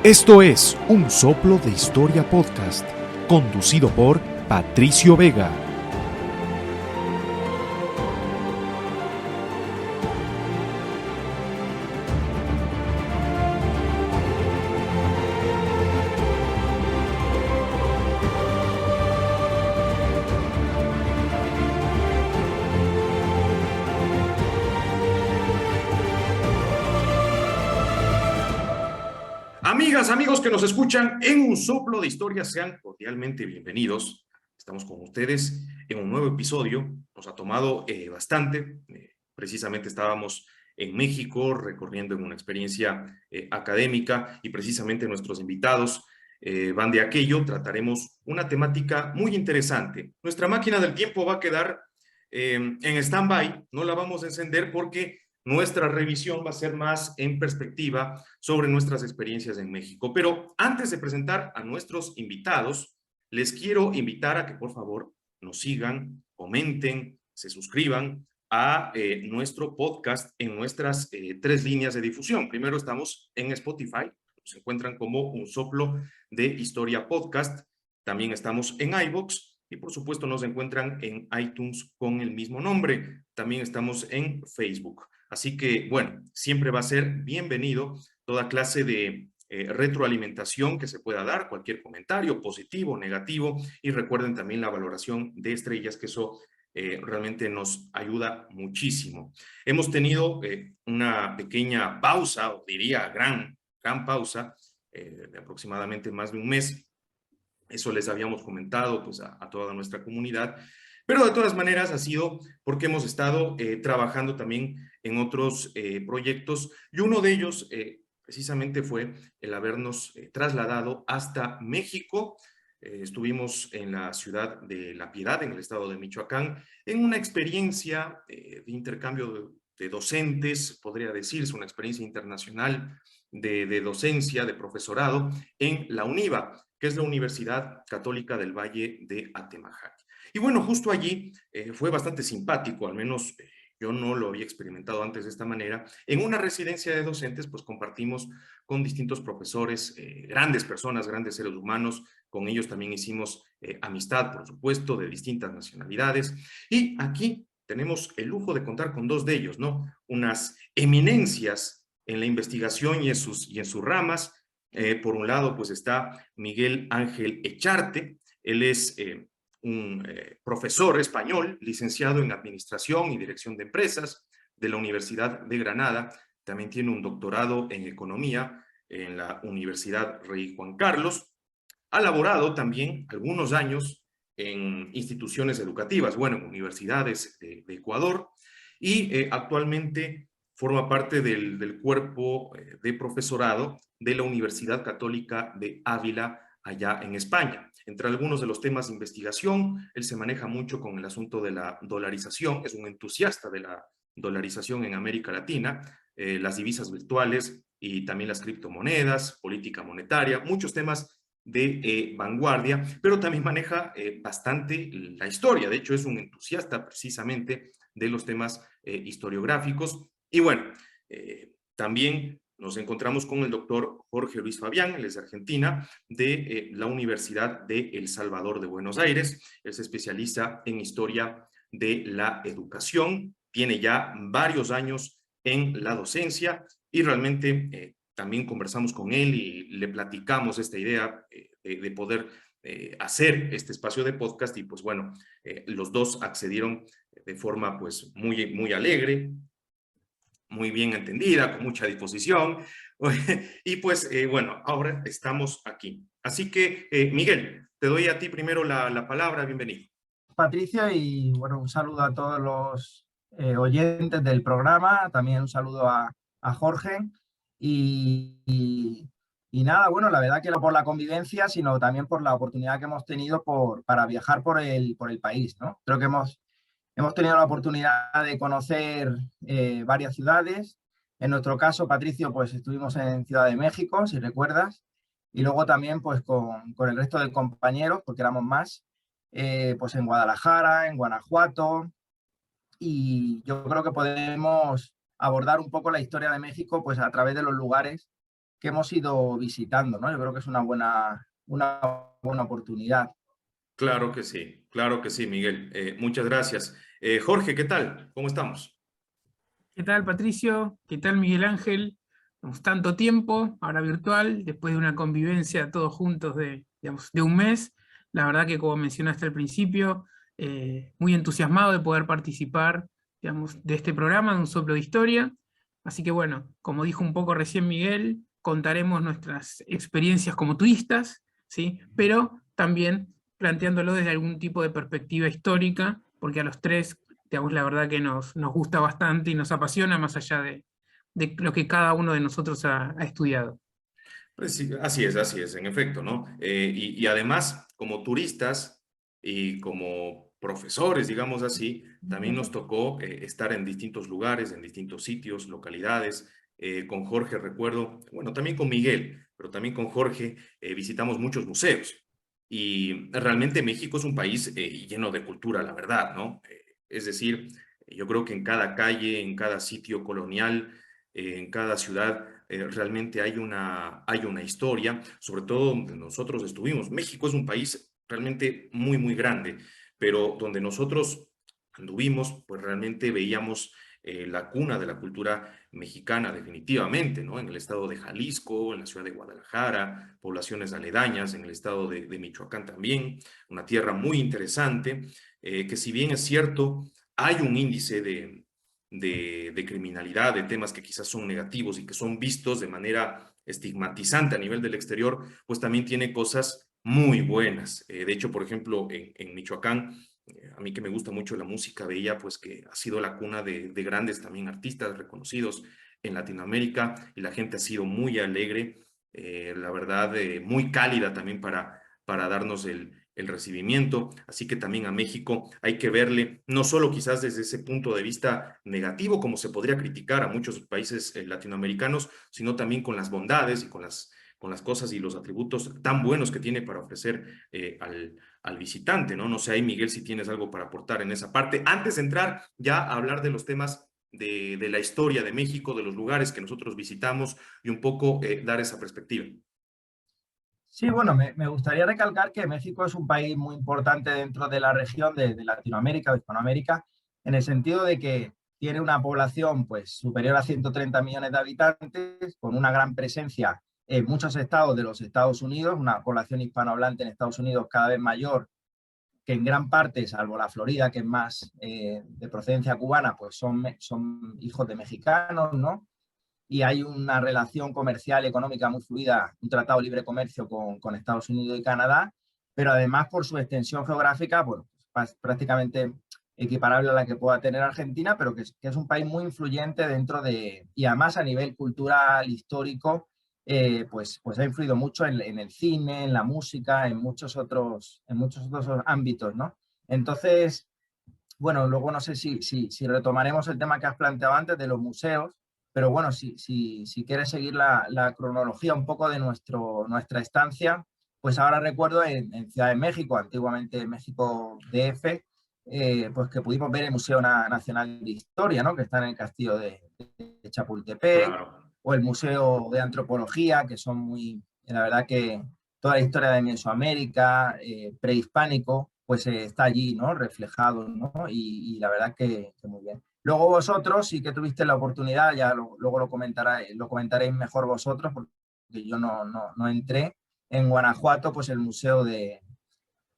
Esto es Un Soplo de Historia Podcast, conducido por Patricio Vega. Amigas, amigos que nos escuchan en Un Soplo de Historia, sean cordialmente bienvenidos. Estamos con ustedes en un nuevo episodio. Nos ha tomado bastante. Precisamente estábamos en México recorriendo en una experiencia académica y precisamente nuestros invitados van de aquello. Trataremos una temática muy interesante. Nuestra máquina del tiempo va a quedar en stand-by. No la vamos a encender porque nuestra revisión va a ser más en perspectiva sobre nuestras experiencias en México. Pero antes de presentar a nuestros invitados, les quiero invitar a que por favor nos sigan, comenten, se suscriban a nuestro podcast en nuestras 3 líneas de difusión. Primero estamos en Spotify, se encuentran como Un Soplo de Historia Podcast. También estamos en iVoox. Y por supuesto nos encuentran en iTunes con el mismo nombre. También estamos en Facebook. Así que, bueno, siempre va a ser bienvenido toda clase de retroalimentación que se pueda dar, cualquier comentario positivo, negativo, y recuerden también la valoración de estrellas, que eso realmente nos ayuda muchísimo. Hemos tenido una pequeña pausa, o diría gran pausa, de aproximadamente más de un mes. Eso les habíamos comentado pues, a toda nuestra comunidad, pero de todas maneras ha sido porque hemos estado trabajando también en otros proyectos, y uno de ellos precisamente fue el habernos trasladado hasta México. Estuvimos en la ciudad de La Piedad, en el estado de Michoacán, en una experiencia de intercambio de docentes, podría decirse, una experiencia internacional de docencia, de profesorado en la UNIVA, que es la Universidad Católica del Valle de Atemajac. Y bueno, justo allí fue bastante simpático, al menos yo no lo había experimentado antes de esta manera. En una residencia de docentes, pues compartimos con distintos profesores, grandes personas, grandes seres humanos. Con ellos también hicimos amistad, por supuesto, de distintas nacionalidades. Y aquí tenemos el lujo de contar con 2 de ellos, ¿no? Unas eminencias en la investigación y en sus ramas. Por un lado, pues está Miguel Ángel Echarte. Él es un profesor español, licenciado en Administración y Dirección de Empresas de la Universidad de Granada. También tiene un doctorado en Economía en la Universidad Rey Juan Carlos. Ha laborado también algunos años en instituciones educativas, bueno, en universidades de Ecuador, y actualmente forma parte del cuerpo de profesorado de la Universidad Católica de Ávila, allá en España. Entre algunos de los temas de investigación, él se maneja mucho con el asunto de la dolarización, es un entusiasta de la dolarización en América Latina, las divisas virtuales y también las criptomonedas, política monetaria, muchos temas de vanguardia, pero también maneja bastante la historia. De hecho, es un entusiasta precisamente de los temas historiográficos. Y bueno, también nos encontramos con el doctor Jorge Luis Fabián, él es de Argentina, de la Universidad de El Salvador de Buenos Aires. Él se especializa en historia de la educación, tiene ya varios años en la docencia y realmente también conversamos con él y le platicamos esta idea de poder hacer este espacio de podcast, y pues bueno, los dos accedieron de forma pues muy alegre, muy bien entendida, con mucha disposición, y pues bueno, ahora estamos aquí. Así que Miguel, te doy a ti primero la palabra, bienvenido. Patricio, y bueno, un saludo a todos los oyentes del programa, también un saludo a Jorge y nada, bueno, la verdad que no por la convivencia, sino también por la oportunidad que hemos tenido para viajar por el país, ¿no? Creo que hemos tenido la oportunidad de conocer varias ciudades. En nuestro caso, Patricio, pues estuvimos en Ciudad de México, si recuerdas, y luego también pues con el resto de compañeros, porque éramos más, pues en Guadalajara, en Guanajuato, y yo creo que podemos abordar un poco la historia de México pues a través de los lugares que hemos ido visitando, ¿no? Yo creo que es una buena oportunidad. Claro que sí, Miguel. Muchas gracias. Jorge, ¿qué tal? ¿Cómo estamos? ¿Qué tal, Patricio? ¿Qué tal, Miguel Ángel? Tenemos tanto tiempo, ahora virtual, después de una convivencia todos juntos digamos, de un mes. La verdad que, como mencionaste al principio, muy entusiasmado de poder participar, digamos, de este programa, de Un Soplo de Historia. Así que bueno, como dijo un poco recién Miguel, contaremos nuestras experiencias como turistas, ¿sí? Pero también planteándolo desde algún tipo de perspectiva histórica, porque a los tres, digamos, la verdad que nos gusta bastante y nos apasiona más allá de lo que cada uno de nosotros ha estudiado. Pues sí, así es, en efecto, ¿no? Y además, como turistas y como profesores, digamos así, también nos tocó estar en distintos lugares, en distintos sitios, localidades. Con Jorge recuerdo, bueno, también con Miguel, pero también con Jorge visitamos muchos museos. Y realmente México es un país lleno de cultura, la verdad, ¿no? Es decir, yo creo que en cada calle, en cada sitio colonial, en cada ciudad realmente hay una historia, sobre todo donde nosotros estuvimos. México es un país realmente muy, muy grande, pero donde nosotros anduvimos, pues realmente veíamos la cuna de la cultura mexicana definitivamente, ¿no? En el estado de Jalisco, en la ciudad de Guadalajara, poblaciones aledañas, en el estado de Michoacán también, una tierra muy interesante, que si bien es cierto, hay un índice de criminalidad, de temas que quizás son negativos y que son vistos de manera estigmatizante a nivel del exterior, pues también tiene cosas muy buenas. De hecho, por ejemplo, en Michoacán, a mí que me gusta mucho la música, veía pues que ha sido la cuna de grandes también artistas reconocidos en Latinoamérica y la gente ha sido muy alegre, la verdad, muy cálida también para darnos el recibimiento. Así que también a México hay que verle, no solo quizás desde ese punto de vista negativo, como se podría criticar a muchos países latinoamericanos, sino también con las bondades y con las cosas y los atributos tan buenos que tiene para ofrecer al visitante, ¿no? No sé ahí, Miguel, si tienes algo para aportar en esa parte. Antes de entrar ya a hablar de los temas de la historia de México, de los lugares que nosotros visitamos y un poco dar esa perspectiva. Sí, bueno, me gustaría recalcar que México es un país muy importante dentro de la región de Latinoamérica o Hispanoamérica, en el sentido de que tiene una población pues, superior a 130 millones de habitantes, con una gran presencia en muchos estados de los Estados Unidos, una población hispanohablante en Estados Unidos cada vez mayor, que en gran parte, salvo la Florida, que es más de procedencia cubana, pues son hijos de mexicanos, ¿no? Y hay una relación comercial y económica muy fluida, un tratado de libre comercio con Estados Unidos y Canadá, pero además por su extensión geográfica, bueno, pues prácticamente equiparable a la que pueda tener Argentina, pero que es un país muy influyente dentro de, y además a nivel cultural, histórico, pues ha influido mucho en el cine, en la música, en muchos otros ámbitos, ¿no? Entonces, bueno, luego no sé si retomaremos el tema que has planteado antes de los museos, pero bueno, si quieres seguir la cronología un poco de nuestra estancia, pues ahora recuerdo en Ciudad de México, antiguamente México DF, pues que pudimos ver el Museo Nacional de Historia, ¿no? Que está en el castillo de Chapultepec, Claro. o el Museo de Antropología, que son la verdad que toda la historia de Mesoamérica, prehispánico, pues está allí, ¿no? Reflejado, ¿no? Y la verdad que muy bien. Luego vosotros sí que tuviste la oportunidad, ya luego lo comentaréis mejor vosotros, porque yo no entré. En Guanajuato, pues el Museo de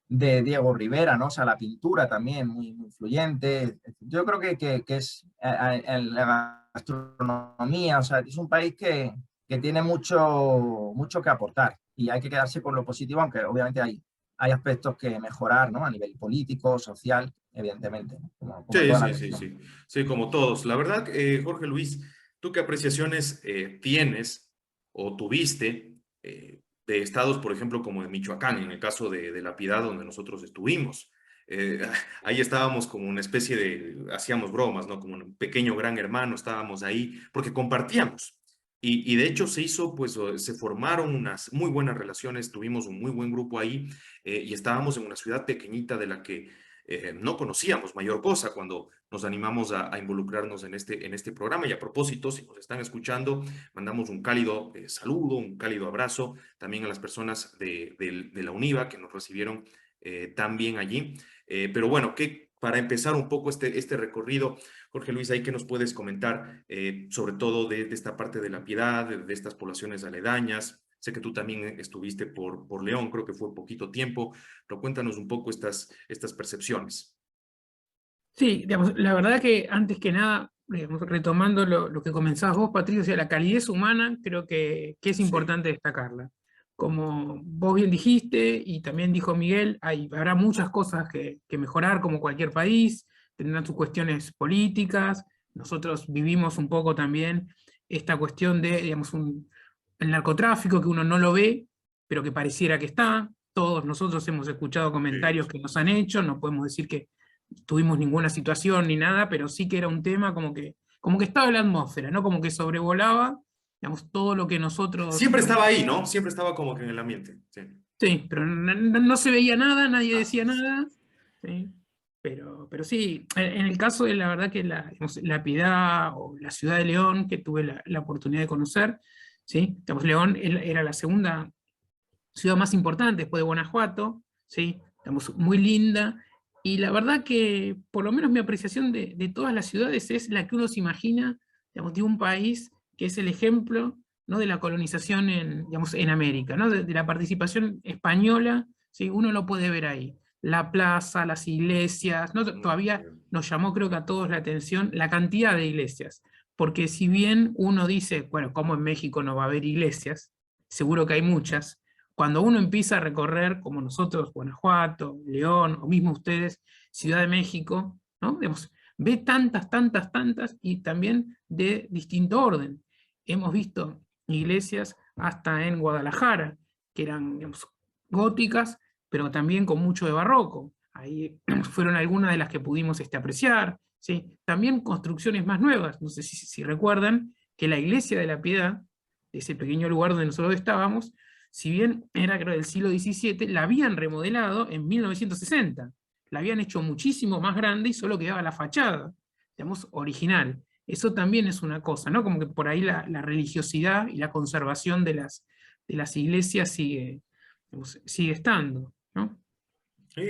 Diego Rivera, ¿no? O sea, la pintura también muy influyente. Yo creo que es en la gastronomía, o sea, es un país que tiene mucho que aportar y hay que quedarse con lo positivo, aunque obviamente hay aspectos que mejorar, ¿no? A nivel político, social, evidentemente, ¿no? Como Sí, toda la sí, sí, región. sí. Sí, como todos. La verdad, Jorge Luis, ¿tú qué apreciaciones tienes o tuviste de estados, por ejemplo, como de Michoacán, en el caso de La Piedad, donde nosotros estuvimos? Eh, ahí estábamos como una especie de, hacíamos bromas, ¿no? Como un pequeño gran hermano, estábamos ahí porque compartíamos. Y de hecho se hizo, pues se formaron unas muy buenas relaciones, tuvimos un muy buen grupo ahí y estábamos en una ciudad pequeñita de la que no conocíamos mayor cosa cuando nos animamos a involucrarnos en este programa. Y a propósito, si nos están escuchando, mandamos un cálido saludo, un cálido abrazo también a las personas de la UNIVA que nos recibieron tan bien allí. Pero bueno, para empezar un poco este recorrido, Jorge Luis, ahí que nos puedes comentar sobre todo de esta parte de La Piedad, de estas poblaciones aledañas. Sé que tú también estuviste por León, creo que fue poquito tiempo, pero cuéntanos un poco estas percepciones. Sí, digamos, la verdad que antes que nada, digamos, retomando lo que comenzabas vos, Patricio, o sea, la calidez humana creo que es Sí. importante destacarla. Como vos bien dijiste, y también dijo Miguel, habrá muchas cosas que mejorar como cualquier país, tendrán sus cuestiones políticas. Nosotros vivimos un poco también esta cuestión de, digamos, el narcotráfico, que uno no lo ve, pero que pareciera que está. Todos nosotros hemos escuchado comentarios que nos han hecho, no podemos decir que tuvimos ninguna situación ni nada, pero sí que era un tema como que estaba en la atmósfera, ¿no? Como que sobrevolaba, digamos, todo lo que nosotros... Siempre digamos, estaba ahí, ¿no? Siempre estaba como que en el ambiente. Sí. sí, pero no se veía nada, nadie decía Así es. nada, ¿sí? Pero sí, en el caso de la verdad que digamos, La Piedad o la ciudad de León, que tuve la oportunidad de conocer, ¿sí? Digamos, León era la segunda ciudad más importante después de Guanajuato, ¿sí? Estamos muy linda, y la verdad que por lo menos mi apreciación de todas las ciudades es la que uno se imagina, digamos, de un país que es el ejemplo, ¿no? De la colonización digamos, en América, ¿no? De la participación española, ¿sí? Uno lo puede ver ahí. La plaza, las iglesias, ¿no? Todavía nos llamó creo que a todos la atención la cantidad de iglesias, porque si bien uno dice, bueno, ¿cómo en México no va a haber iglesias? Seguro que hay muchas. Cuando uno empieza a recorrer, como nosotros, Guanajuato, León, o mismo ustedes, Ciudad de México, ¿no? Digamos, ve tantas, tantas, tantas, y también de distinto orden. Hemos visto iglesias hasta en Guadalajara, que eran, digamos, góticas, pero también con mucho de barroco. Ahí fueron algunas de las que pudimos apreciar, ¿sí? También construcciones más nuevas, no sé si recuerdan, que la iglesia de la Piedad, ese pequeño lugar donde nosotros estábamos, si bien era creo del siglo XVII, la habían remodelado en 1960. La habían hecho muchísimo más grande y solo quedaba la fachada, digamos, original. Eso también es una cosa, ¿no? Como que por ahí la religiosidad y la conservación de las iglesias sigue estando, ¿no? Sí,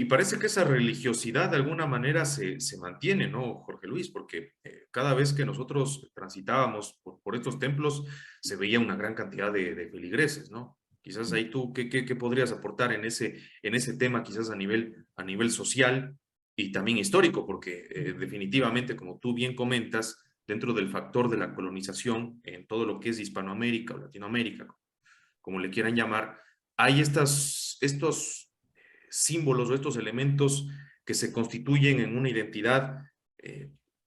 y parece que esa religiosidad de alguna manera se mantiene, ¿no, Jorge Luis? Porque cada vez que nosotros transitábamos por estos templos se veía una gran cantidad de feligreses, ¿no? Quizás ahí tú, ¿qué podrías aportar en ese tema, quizás a nivel social y también histórico? Porque definitivamente, como tú bien comentas, dentro del factor de la colonización en todo lo que es Hispanoamérica o Latinoamérica, como le quieran llamar, hay estos símbolos o estos elementos que se constituyen en una identidad,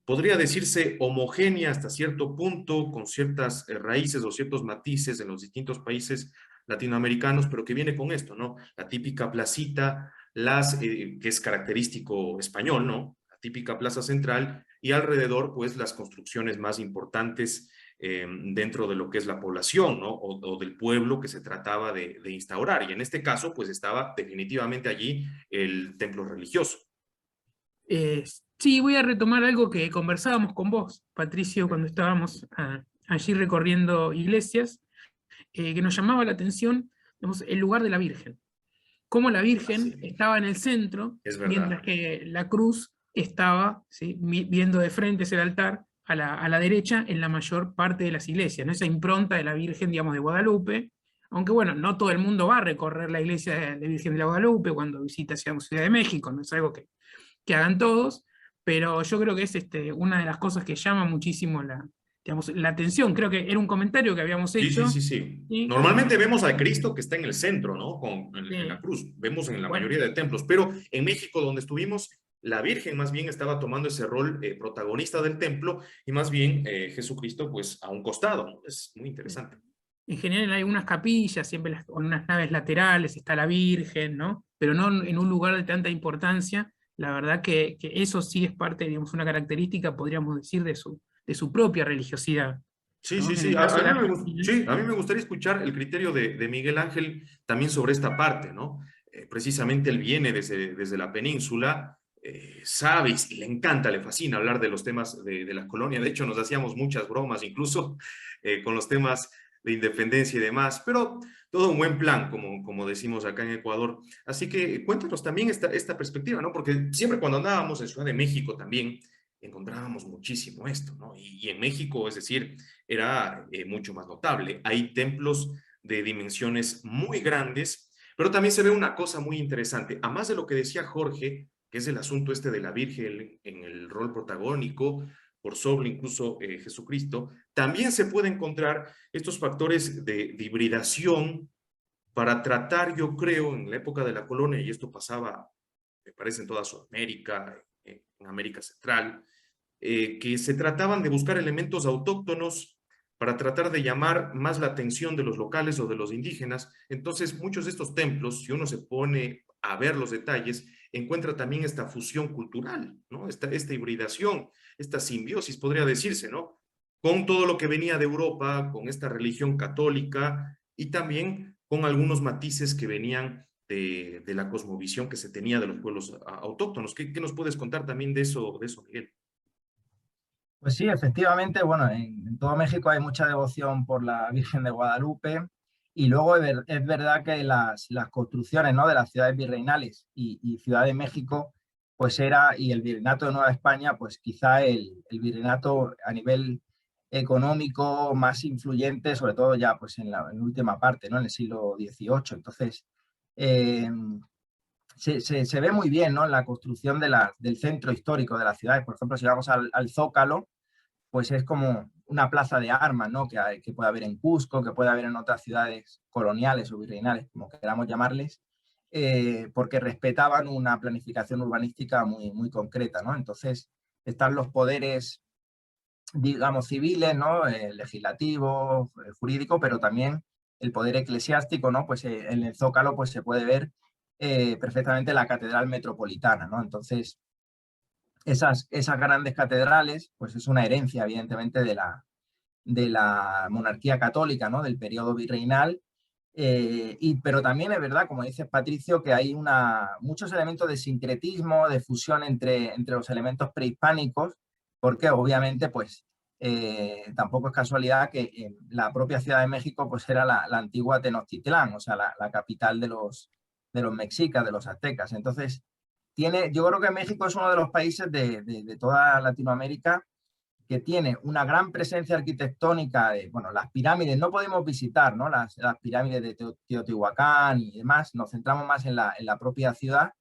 podría decirse homogénea hasta cierto punto, con ciertas raíces o ciertos matices en los distintos países latinoamericanos, pero que viene con esto, ¿no? La típica placita, que es característico español, ¿no? La típica plaza central y alrededor, pues, las construcciones más importantes dentro de lo que es la población, ¿no? O del pueblo que se trataba de instaurar. Y en este caso, pues estaba definitivamente allí el templo religioso. Sí, voy a retomar algo que conversábamos con vos, Patricio, cuando estábamos allí recorriendo iglesias, que nos llamaba la atención, digamos, el lugar de la Virgen. Cómo la Virgen estaba en el centro, mientras que la cruz estaba, ¿sí?, viendo de frente hacia el altar, a la derecha en la mayor parte de las iglesias, ¿no? Esa impronta de la Virgen, digamos, de Guadalupe, aunque bueno, no todo el mundo va a recorrer la iglesia de Virgen de la Guadalupe cuando visita Ciudad de México, no es algo que hagan todos, pero yo creo que es una de las cosas que llama muchísimo la atención. Creo que era un comentario que habíamos hecho. Sí. ¿Sí? Normalmente vemos al Cristo que está en el centro, ¿no? En la cruz. Vemos en la mayoría de templos, pero en México, donde estuvimos, la Virgen más bien estaba tomando ese rol protagonista del templo y más bien Jesucristo, pues, a un costado, ¿no? Es muy interesante. En general hay unas capillas, siempre con unas naves laterales, está la Virgen, ¿no? Pero no en un lugar de tanta importancia. La verdad que eso sí es parte, digamos, una característica, podríamos decir, de su propia religiosidad. Sí, ¿no? sí. A mí me gustaría escuchar el criterio de Miguel Ángel también sobre esta parte, ¿no? precisamente él viene desde la península, sabe y le encanta, le fascina hablar de los temas de la colonia. De hecho, nos hacíamos muchas bromas incluso con los temas de independencia y demás, pero todo un buen plan, como decimos acá en Ecuador. Así que cuéntanos también esta perspectiva, ¿no? Porque siempre cuando andábamos en Ciudad de México también encontrábamos muchísimo esto, ¿no? Y en México, es decir, era mucho más notable. Hay templos de dimensiones muy grandes, pero también se ve una cosa muy interesante. A más de lo que decía Jorge, que es el asunto este de la Virgen en el rol protagónico, por sobre incluso Jesucristo, también se puede encontrar estos factores de hibridación para tratar, yo creo, en la época de la colonia, y esto pasaba, me parece, en toda Sudamérica, en América Central, que se trataban de buscar elementos autóctonos para tratar de llamar más la atención de los locales o de los indígenas. Entonces, muchos de estos templos, si uno se pone a ver los detalles, encuentra también esta fusión cultural, ¿no? Esta hibridación, esta simbiosis, podría decirse, ¿no? Con todo lo que venía de Europa, con esta religión católica y también con algunos matices que venían de la cosmovisión que se tenía de los pueblos autóctonos. ¿Qué nos puedes contar también de eso, Miguel? Pues sí, efectivamente, bueno, en todo México hay mucha devoción por la Virgen de Guadalupe y luego es verdad que las construcciones, ¿no?, de las ciudades virreinales y Ciudad de México, pues era, y el virreinato de Nueva España, pues quizá el virreinato a nivel económico más influyente, sobre todo ya pues en la última parte, ¿no?, en el siglo XVIII. Entonces, eh, se ve muy bien, ¿no?, en la construcción del centro histórico de las ciudades. Por ejemplo, si vamos al Zócalo, pues es como una plaza de armas, ¿no?, que puede haber en Cusco, que puede haber en otras ciudades coloniales o virreinales, como queramos llamarles, porque respetaban una planificación urbanística muy concreta, ¿no? Entonces están los poderes, digamos, civiles, ¿no?, legislativo, jurídico, pero también el poder eclesiástico, ¿no? Pues en el Zócalo pues se puede ver perfectamente la catedral metropolitana, ¿no? Entonces, esas grandes catedrales, pues es una herencia, evidentemente, de la monarquía católica, ¿no?, del periodo virreinal, pero también es verdad, como dices, Patricio, que hay muchos elementos de sincretismo, de fusión entre los elementos prehispánicos, porque obviamente, pues, tampoco es casualidad que la propia Ciudad de México pues era la antigua Tenochtitlán, o sea, la capital de los mexicas, de los aztecas. Entonces, yo creo que México es uno de los países de toda Latinoamérica que tiene una gran presencia arquitectónica. Bueno, las pirámides no podemos visitar, ¿no?, las pirámides de Teotihuacán y demás, nos centramos más en la propia ciudad,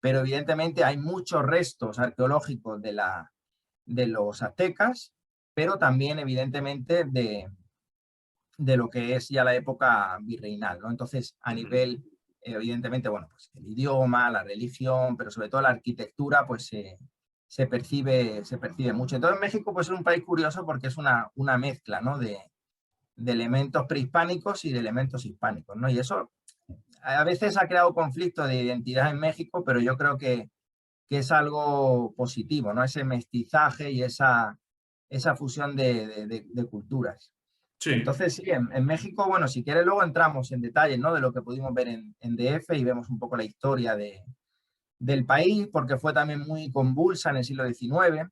pero evidentemente hay muchos restos arqueológicos de los aztecas, pero también evidentemente de lo que es ya la época virreinal, ¿no? Entonces, a nivel, evidentemente, bueno, pues el idioma, la religión, pero sobre todo la arquitectura, pues se percibe mucho. Entonces, México pues es un país curioso porque es una mezcla, ¿no?, de elementos prehispánicos y de elementos hispánicos, ¿no? Y eso a veces ha creado conflicto de identidad en México, pero yo creo que es algo positivo, ¿no?, ese mestizaje y esa fusión de culturas. Sí. Entonces, sí, en México, bueno, si quieres luego entramos en detalle, ¿no?, de lo que pudimos ver en DF y vemos un poco la historia del país, porque fue también muy convulsa en el siglo XIX,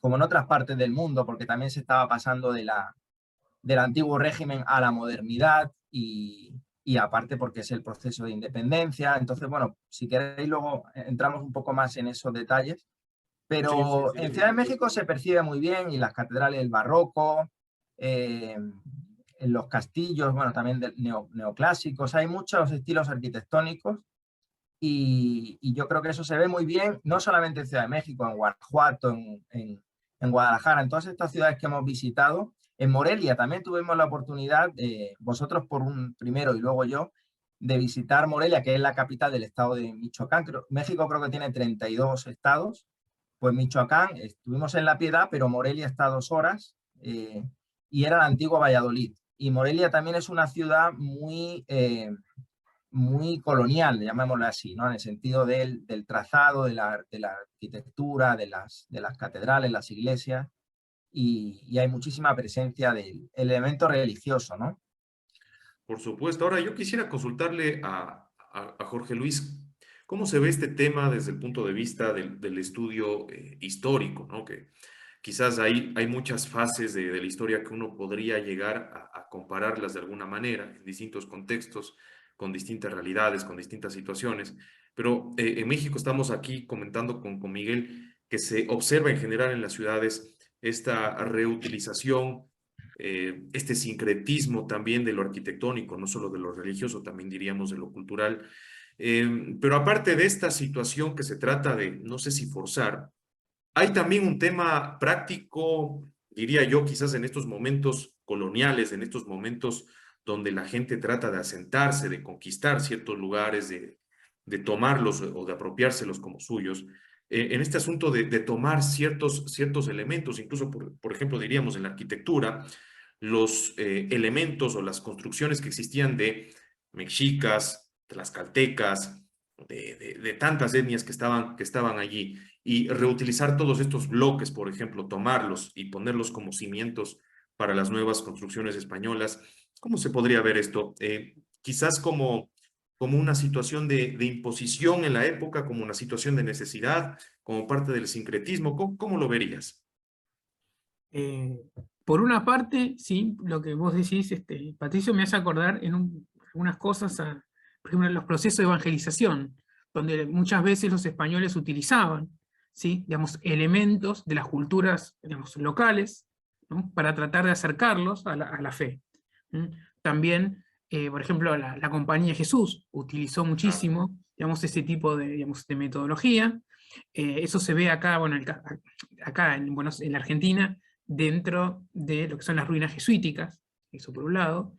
como en otras partes del mundo, porque también se estaba pasando del antiguo régimen a la modernidad y aparte porque es el proceso de independencia. Entonces, bueno, si queréis luego entramos un poco más en esos detalles, pero Sí. en Ciudad de México se percibe muy bien, y las catedrales del barroco, en los castillos, bueno, también neoclásicos, hay muchos estilos arquitectónicos y yo creo que eso se ve muy bien, no solamente en Ciudad de México, en Guanajuato, en Guadalajara, en todas estas ciudades que hemos visitado. En Morelia también tuvimos la oportunidad, vosotros por un primero y luego yo, de visitar Morelia, que es la capital del estado de Michoacán. México creo que tiene 32 estados, pues Michoacán, estuvimos en La Piedad, pero Morelia está a 2 horas, y era la antigua Valladolid. Y Morelia también es una ciudad muy colonial, llamémoslo así, ¿no?, en el sentido del trazado, de la arquitectura, de las catedrales, las iglesias, y hay muchísima presencia del elemento religioso, ¿no? Por supuesto. Ahora, yo quisiera consultarle a a Jorge Luis, ¿cómo se ve este tema desde el punto de vista del estudio histórico, ¿no? Que quizás hay muchas fases de la historia que uno podría llegar a compararlas de alguna manera en distintos contextos, con distintas realidades, con distintas situaciones. Pero en México estamos aquí comentando con Miguel que se observa en general en las ciudades esta reutilización, este sincretismo también de lo arquitectónico, no solo de lo religioso, también diríamos de lo cultural. Pero aparte de esta situación que se trata de, no sé si forzar, hay también un tema práctico, diría yo, quizás en estos momentos coloniales, en estos momentos donde la gente trata de asentarse, de conquistar ciertos lugares, de tomarlos o de apropiárselos como suyos. En este asunto de tomar ciertos elementos, incluso por ejemplo diríamos en la arquitectura, los elementos o las construcciones que existían de mexicas, tlaxcaltecas, de tantas etnias que estaban allí, y reutilizar todos estos bloques, por ejemplo, tomarlos y ponerlos como cimientos para las nuevas construcciones españolas. ¿Cómo se podría ver esto? Quizás como una situación de imposición en la época, como una situación de necesidad, como parte del sincretismo. ¿Cómo lo verías? Eh, por una parte, sí, lo que vos decís, Patricio, me hace acordar algunas cosas, por ejemplo, en los procesos de evangelización, donde muchas veces los españoles utilizaban, ¿sí? Digamos, elementos de las culturas, digamos, locales, ¿no? Para tratar de acercarlos a la fe. También, por ejemplo, la Compañía de Jesús utilizó muchísimo, digamos, ese tipo digamos, de metodología. Eso se ve acá, bueno, acá en la Argentina, dentro de lo que son las ruinas jesuíticas, eso por un lado,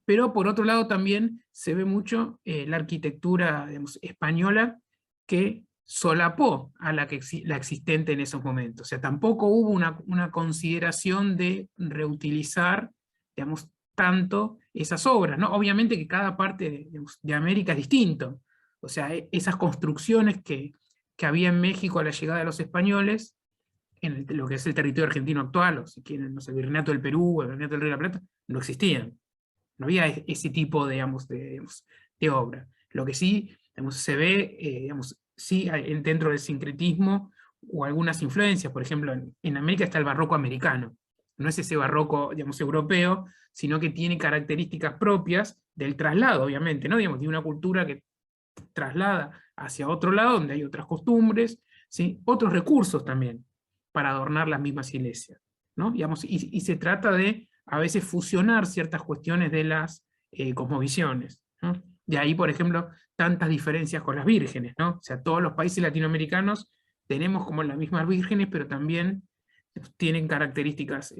pero por otro lado también se ve mucho la arquitectura, digamos, española, que solapó a la existente en esos momentos. O sea, tampoco hubo una consideración de reutilizar, digamos, tanto esas obras, ¿no? Obviamente que cada parte de América es distinto. O sea, esas construcciones que había en México a la llegada de los españoles, en lo que es el territorio argentino actual, o si quieren, no sé, el Virreinato del Perú, el Virreinato del Río de la Plata, no existían. No había ese tipo de obra. Lo que sí, digamos, se ve, sí, dentro del sincretismo o algunas influencias. Por ejemplo, en América está el barroco americano. No es ese barroco, digamos, europeo, sino que tiene características propias del traslado, obviamente, ¿no? Digamos, de una cultura que traslada hacia otro lado, donde hay otras costumbres, ¿sí? Otros recursos también, para adornar las mismas iglesias, ¿no? Digamos, y se trata de, a veces, fusionar ciertas cuestiones de las cosmovisiones, ¿no? De ahí, por ejemplo, tantas diferencias con las vírgenes, ¿no? O sea, todos los países latinoamericanos tenemos como las mismas vírgenes, pero también tienen características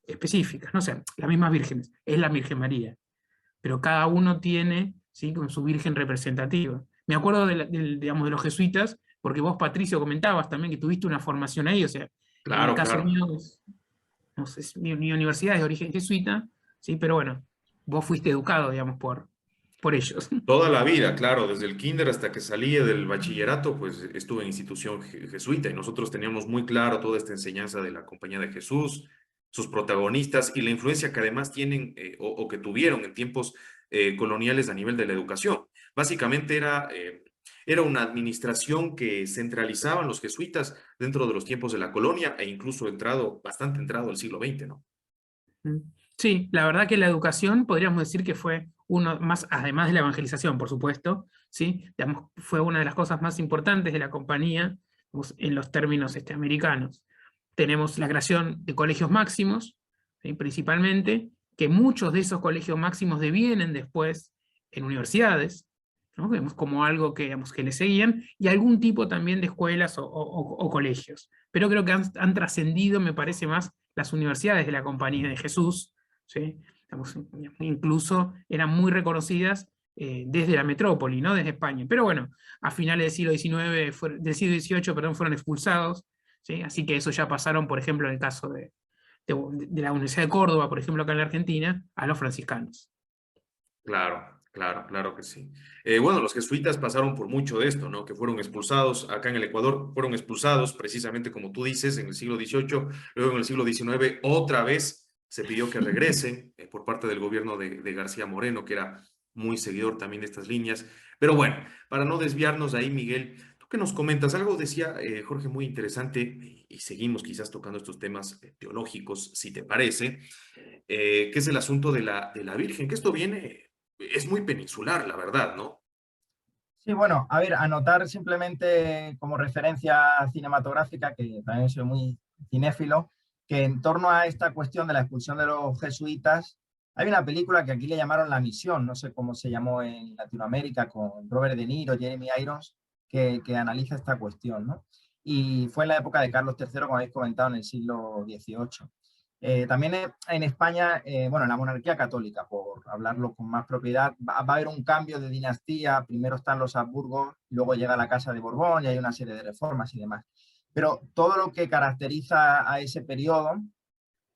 específicas, ¿no? O sea, las mismas vírgenes, es la Virgen María, pero cada uno tiene, ¿sí?, con su virgen representativa. Me acuerdo digamos, de los jesuitas, porque vos, Patricio, comentabas también que tuviste una formación ahí, o sea, en el Claro, caso claro. mío, no sé, mi universidad es de origen jesuita, ¿sí? Pero bueno, vos fuiste educado, digamos, por ellos. Toda la vida, claro, desde el kinder hasta que salí del bachillerato, pues estuve en institución jesuita y nosotros teníamos muy claro toda esta enseñanza de la Compañía de Jesús, sus protagonistas y la influencia que además tienen o que tuvieron en tiempos coloniales a nivel de la educación. Básicamente era una administración que centralizaban los jesuitas dentro de los tiempos de la colonia e incluso bastante entrado al siglo XX, ¿no? Sí, la verdad que la educación podríamos decir que fue uno más, además de la evangelización, por supuesto, ¿sí? Digamos, fue una de las cosas más importantes de la compañía, digamos, en los términos americanos. Tenemos la creación de colegios máximos, ¿sí?, principalmente, que muchos de esos colegios máximos devienen después en universidades, ¿no? Vemos como algo que, digamos, que le seguían, y algún tipo también de escuelas o colegios. Pero creo que han trascendido, me parece, más las universidades de la Compañía de Jesús, ¿sí? Digamos, incluso eran muy reconocidas desde la metrópoli, ¿no? Desde España. Pero bueno, a finales del siglo XIX, del siglo XVIII, perdón, fueron expulsados, ¿sí? Así que eso ya pasaron, por ejemplo, en el caso de la Universidad de Córdoba, por ejemplo, acá en la Argentina, a los franciscanos. Claro, claro, claro que sí. Bueno, los jesuitas pasaron por mucho de esto, ¿no? Que fueron expulsados, acá en el Ecuador fueron expulsados, precisamente como tú dices, en el siglo XVIII, luego en el siglo XIX otra vez se pidió que regresen por parte del gobierno de García Moreno, que era muy seguidor también de estas líneas. Pero bueno, para no desviarnos de ahí, Miguel, ¿tú qué nos comentas? Algo decía Jorge muy interesante, y seguimos quizás tocando estos temas teológicos, si te parece, que es el asunto de la Virgen, que esto viene, es muy peninsular, la verdad, ¿no? Sí, bueno, a ver, anotar simplemente como referencia cinematográfica, que también soy muy cinéfilo, que en torno a esta cuestión de la expulsión de los jesuitas, hay una película que aquí le llamaron La Misión, no sé cómo se llamó en Latinoamérica, con Robert De Niro, Jeremy Irons, que analiza esta cuestión, ¿no? Y fue en la época de Carlos III, como habéis comentado, en el siglo XVIII. También en España, bueno, en la monarquía católica, por hablarlo con más propiedad, va a haber un cambio de dinastía. Primero están los Habsburgos, luego llega la Casa de Borbón y hay una serie de reformas y demás. Pero todo lo que caracteriza a ese periodo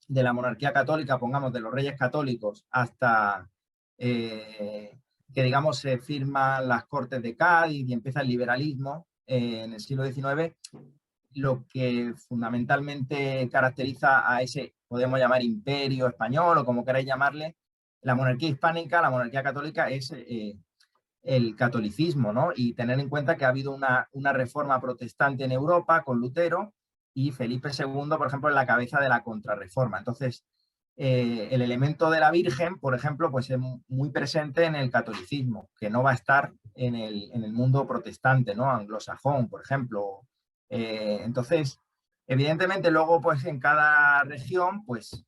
de la monarquía católica, pongamos de los reyes católicos hasta que, digamos, se firman las Cortes de Cádiz y empieza el liberalismo en el siglo XIX, lo que fundamentalmente caracteriza a ese, podemos llamar imperio español o como queráis llamarle, la monarquía hispánica, la monarquía católica, es el catolicismo, ¿no? Y tener en cuenta que ha habido una reforma protestante en Europa con Lutero y Felipe II, por ejemplo, en la cabeza de la contrarreforma. Entonces, el elemento de la Virgen, por ejemplo, pues es muy presente en el catolicismo, que no va a estar en el mundo protestante, ¿no? Anglosajón, por ejemplo. Entonces, evidentemente, luego, pues en cada región, pues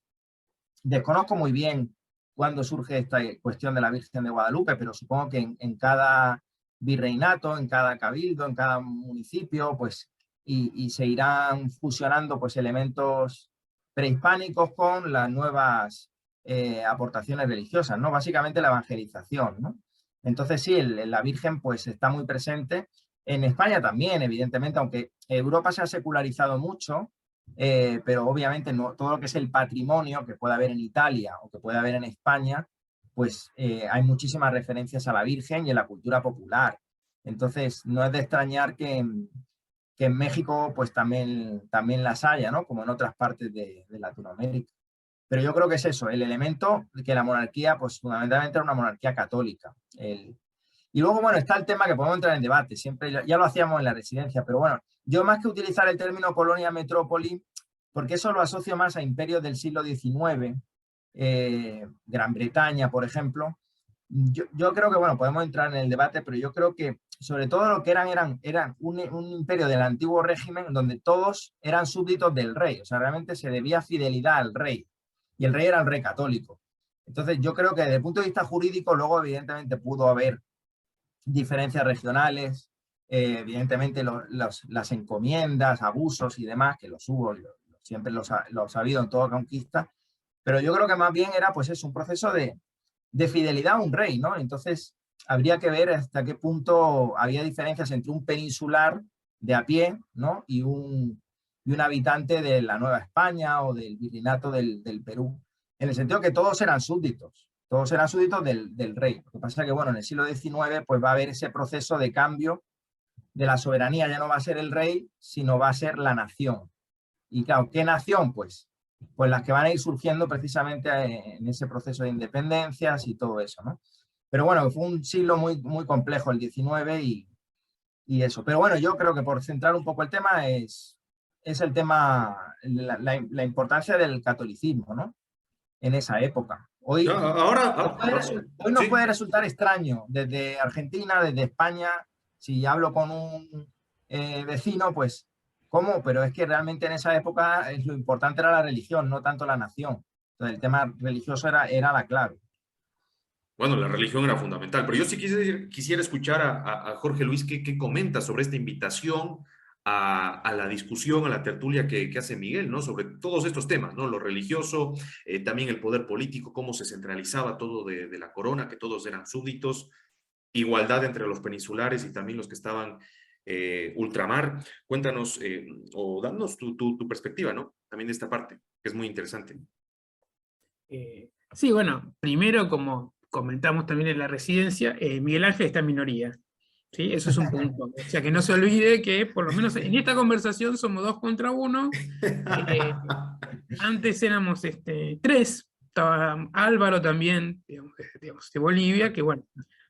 desconozco muy bien cuándo surge esta cuestión de la Virgen de Guadalupe, pero supongo que en cada virreinato, en cada cabildo, en cada municipio, pues, y se irán fusionando pues elementos prehispánicos con las nuevas aportaciones religiosas, ¿no? Básicamente la evangelización, ¿no? Entonces sí, la Virgen pues está muy presente. En España también, evidentemente, aunque Europa se ha secularizado mucho, pero obviamente no, todo lo que es el patrimonio que puede haber en Italia o que puede haber en España, pues hay muchísimas referencias a la Virgen y en la cultura popular. Entonces, no es de extrañar que en México pues también las haya, ¿no? Como en otras partes de Latinoamérica. Pero yo creo que es eso, el elemento de que la monarquía, pues fundamentalmente era una monarquía católica. Y luego, bueno, está el tema que podemos entrar en debate, siempre ya lo hacíamos en la residencia, pero bueno, yo más que utilizar el término colonia metrópoli, porque eso lo asocio más a imperios del siglo XIX, Gran Bretaña, por ejemplo. Yo creo que, bueno, podemos entrar en el debate, pero yo creo que sobre todo lo que eran un imperio del antiguo régimen donde todos eran súbditos del rey, o sea, realmente se debía fidelidad al rey, y el rey era el rey católico. Entonces yo creo que desde el punto de vista jurídico luego evidentemente pudo haber diferencias regionales, evidentemente las encomiendas, abusos y demás, que los hubo, siempre los ha habido en toda conquista, pero yo creo que más bien era pues es un proceso de fidelidad a un rey, ¿no? Entonces habría que ver hasta qué punto había diferencias entre un peninsular de a pie, ¿no? Y un habitante de la Nueva España o del virreinato del Perú, en el sentido que todos eran súbditos del rey. Lo que pasa es que, bueno, en el siglo XIX pues va a haber ese proceso de cambio de la soberanía, ya no va a ser el rey, sino va a ser la nación. Y claro, ¿qué nación? Pues las que van a ir surgiendo precisamente en ese proceso de independencias y todo eso, ¿no? Pero bueno, fue un siglo muy, muy complejo el XIX y eso. Pero bueno, yo creo que por centrar un poco el tema es el tema, la importancia del catolicismo, ¿no? En esa época. Hoy nos puede resultar extraño desde Argentina, desde España, si hablo con un vecino, pues, ¿cómo? Pero es que realmente en esa época lo importante era la religión, no tanto la nación. Entonces el tema religioso era la clave. Bueno, la religión era fundamental, pero yo sí quisiera escuchar a Jorge Luis qué comenta sobre esta invitación a la discusión, a la tertulia que hace Miguel, ¿no? Sobre todos estos temas, ¿no? Lo religioso, también el poder político, cómo se centralizaba todo de la corona, que todos eran súbditos, igualdad entre los peninsulares y también los que estaban ultramar. Cuéntanos o danos tu perspectiva, ¿no? También de esta parte, que es muy interesante. Sí, bueno, primero, como comentamos también en la residencia, Miguel Ángel está en minoría. ¿Sí? Eso es un punto. O sea, que no se olvide que por lo menos en esta conversación somos 2 contra 1. Antes éramos 3, estaba Álvaro también, de Bolivia, que bueno.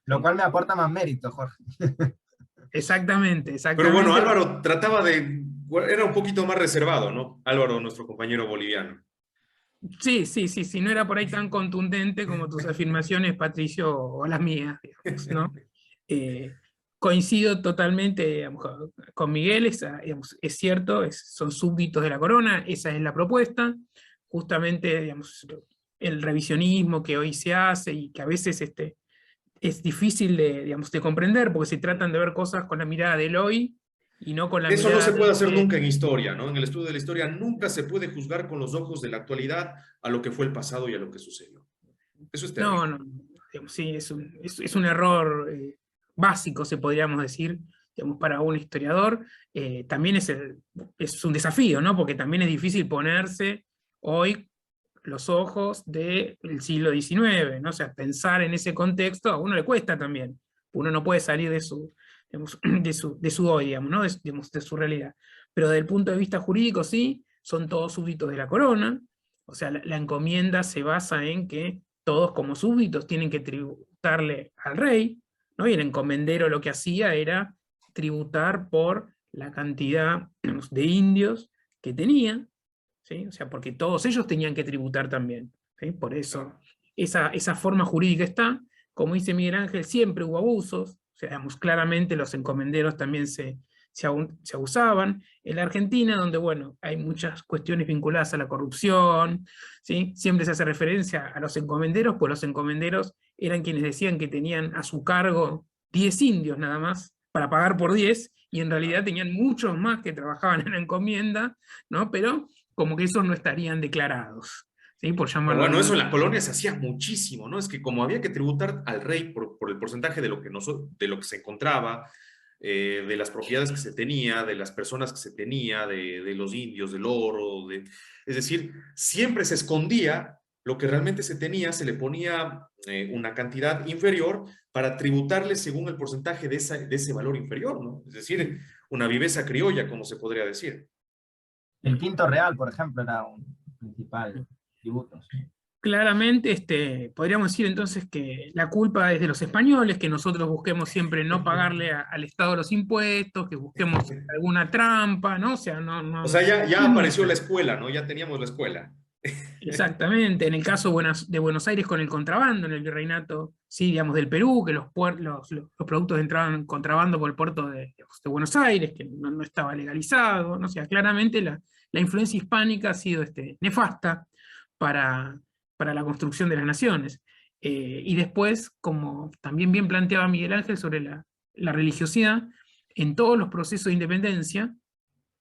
Lo cual me aporta más mérito, Jorge. Exactamente. Pero bueno, Álvaro era un poquito más reservado, ¿no? Álvaro, nuestro compañero boliviano. Sí, no era por ahí tan contundente como tus afirmaciones, Patricio, o las mías, digamos, ¿no? Coincido totalmente, digamos, con Miguel, digamos, es cierto, son súbditos de la corona, esa es la propuesta, justamente, digamos, el revisionismo que hoy se hace y que a veces es difícil digamos, de comprender, porque se tratan de ver cosas con la mirada del hoy y no con la Eso no mirada se puede hacer nunca en historia, ¿no? En el estudio de la historia nunca se puede juzgar con los ojos de la actualidad a lo que fue el pasado y a lo que sucedió. Eso es terrible. No, digamos, sí, es un error básico, se podríamos decir, digamos, para un historiador. También es un desafío, ¿no? Porque también es difícil ponerse hoy los ojos del siglo XIX, ¿no? O sea, pensar en ese contexto a uno le cuesta también. Uno no puede salir digamos, de su hoy, digamos, ¿no? Digamos, de su realidad. Pero desde el punto de vista jurídico, sí, son todos súbditos de la corona. O sea, la encomienda se basa en que todos como súbditos tienen que tributarle al rey, ¿no? Y el encomendero lo que hacía era tributar por la cantidad, digamos, de indios que tenía, ¿sí? O sea, porque todos ellos tenían que tributar también, ¿sí? Por eso esa forma jurídica está. Como dice Miguel Ángel, siempre hubo abusos, o sea, digamos, claramente los encomenderos también se abusaban. En la Argentina, donde, bueno, hay muchas cuestiones vinculadas a la corrupción, ¿sí? Siempre se hace referencia a los encomenderos, pues los encomenderos eran quienes decían que tenían a su cargo 10 indios nada más, para pagar por 10, y en realidad tenían muchos más que trabajaban en la encomienda, ¿no? Pero como que esos no estarían declarados, ¿sí? Por Pero llamarlo bueno, eso en de la colonia se hacía muchísimo, ¿no? Es que como había que tributar al rey por el porcentaje de lo que se encontraba, de las propiedades que se tenía, de las personas que se tenía, de los indios, del oro, es decir, siempre se escondía lo que realmente se tenía, se le ponía una cantidad inferior para tributarle según el porcentaje de ese valor inferior, ¿no? Es decir, una viveza criolla, como se podría decir. El quinto real, por ejemplo, era un principal tributo. Sí. Claramente, podríamos decir entonces que la culpa es de los españoles, que nosotros busquemos siempre no pagarle al Estado los impuestos, que busquemos alguna trampa, ¿no? O sea, O sea, ya apareció la escuela, ¿no? Ya teníamos la escuela. Exactamente, en el caso de Buenos Aires con el contrabando, en el virreinato, sí, digamos, del Perú, que los productos entraban en contrabando por el puerto digamos, de Buenos Aires, que no estaba legalizado, ¿no? O sea, claramente la influencia hispánica ha sido nefasta para la construcción de las naciones. Y después, como también bien planteaba Miguel Ángel sobre la religiosidad, en todos los procesos de independencia,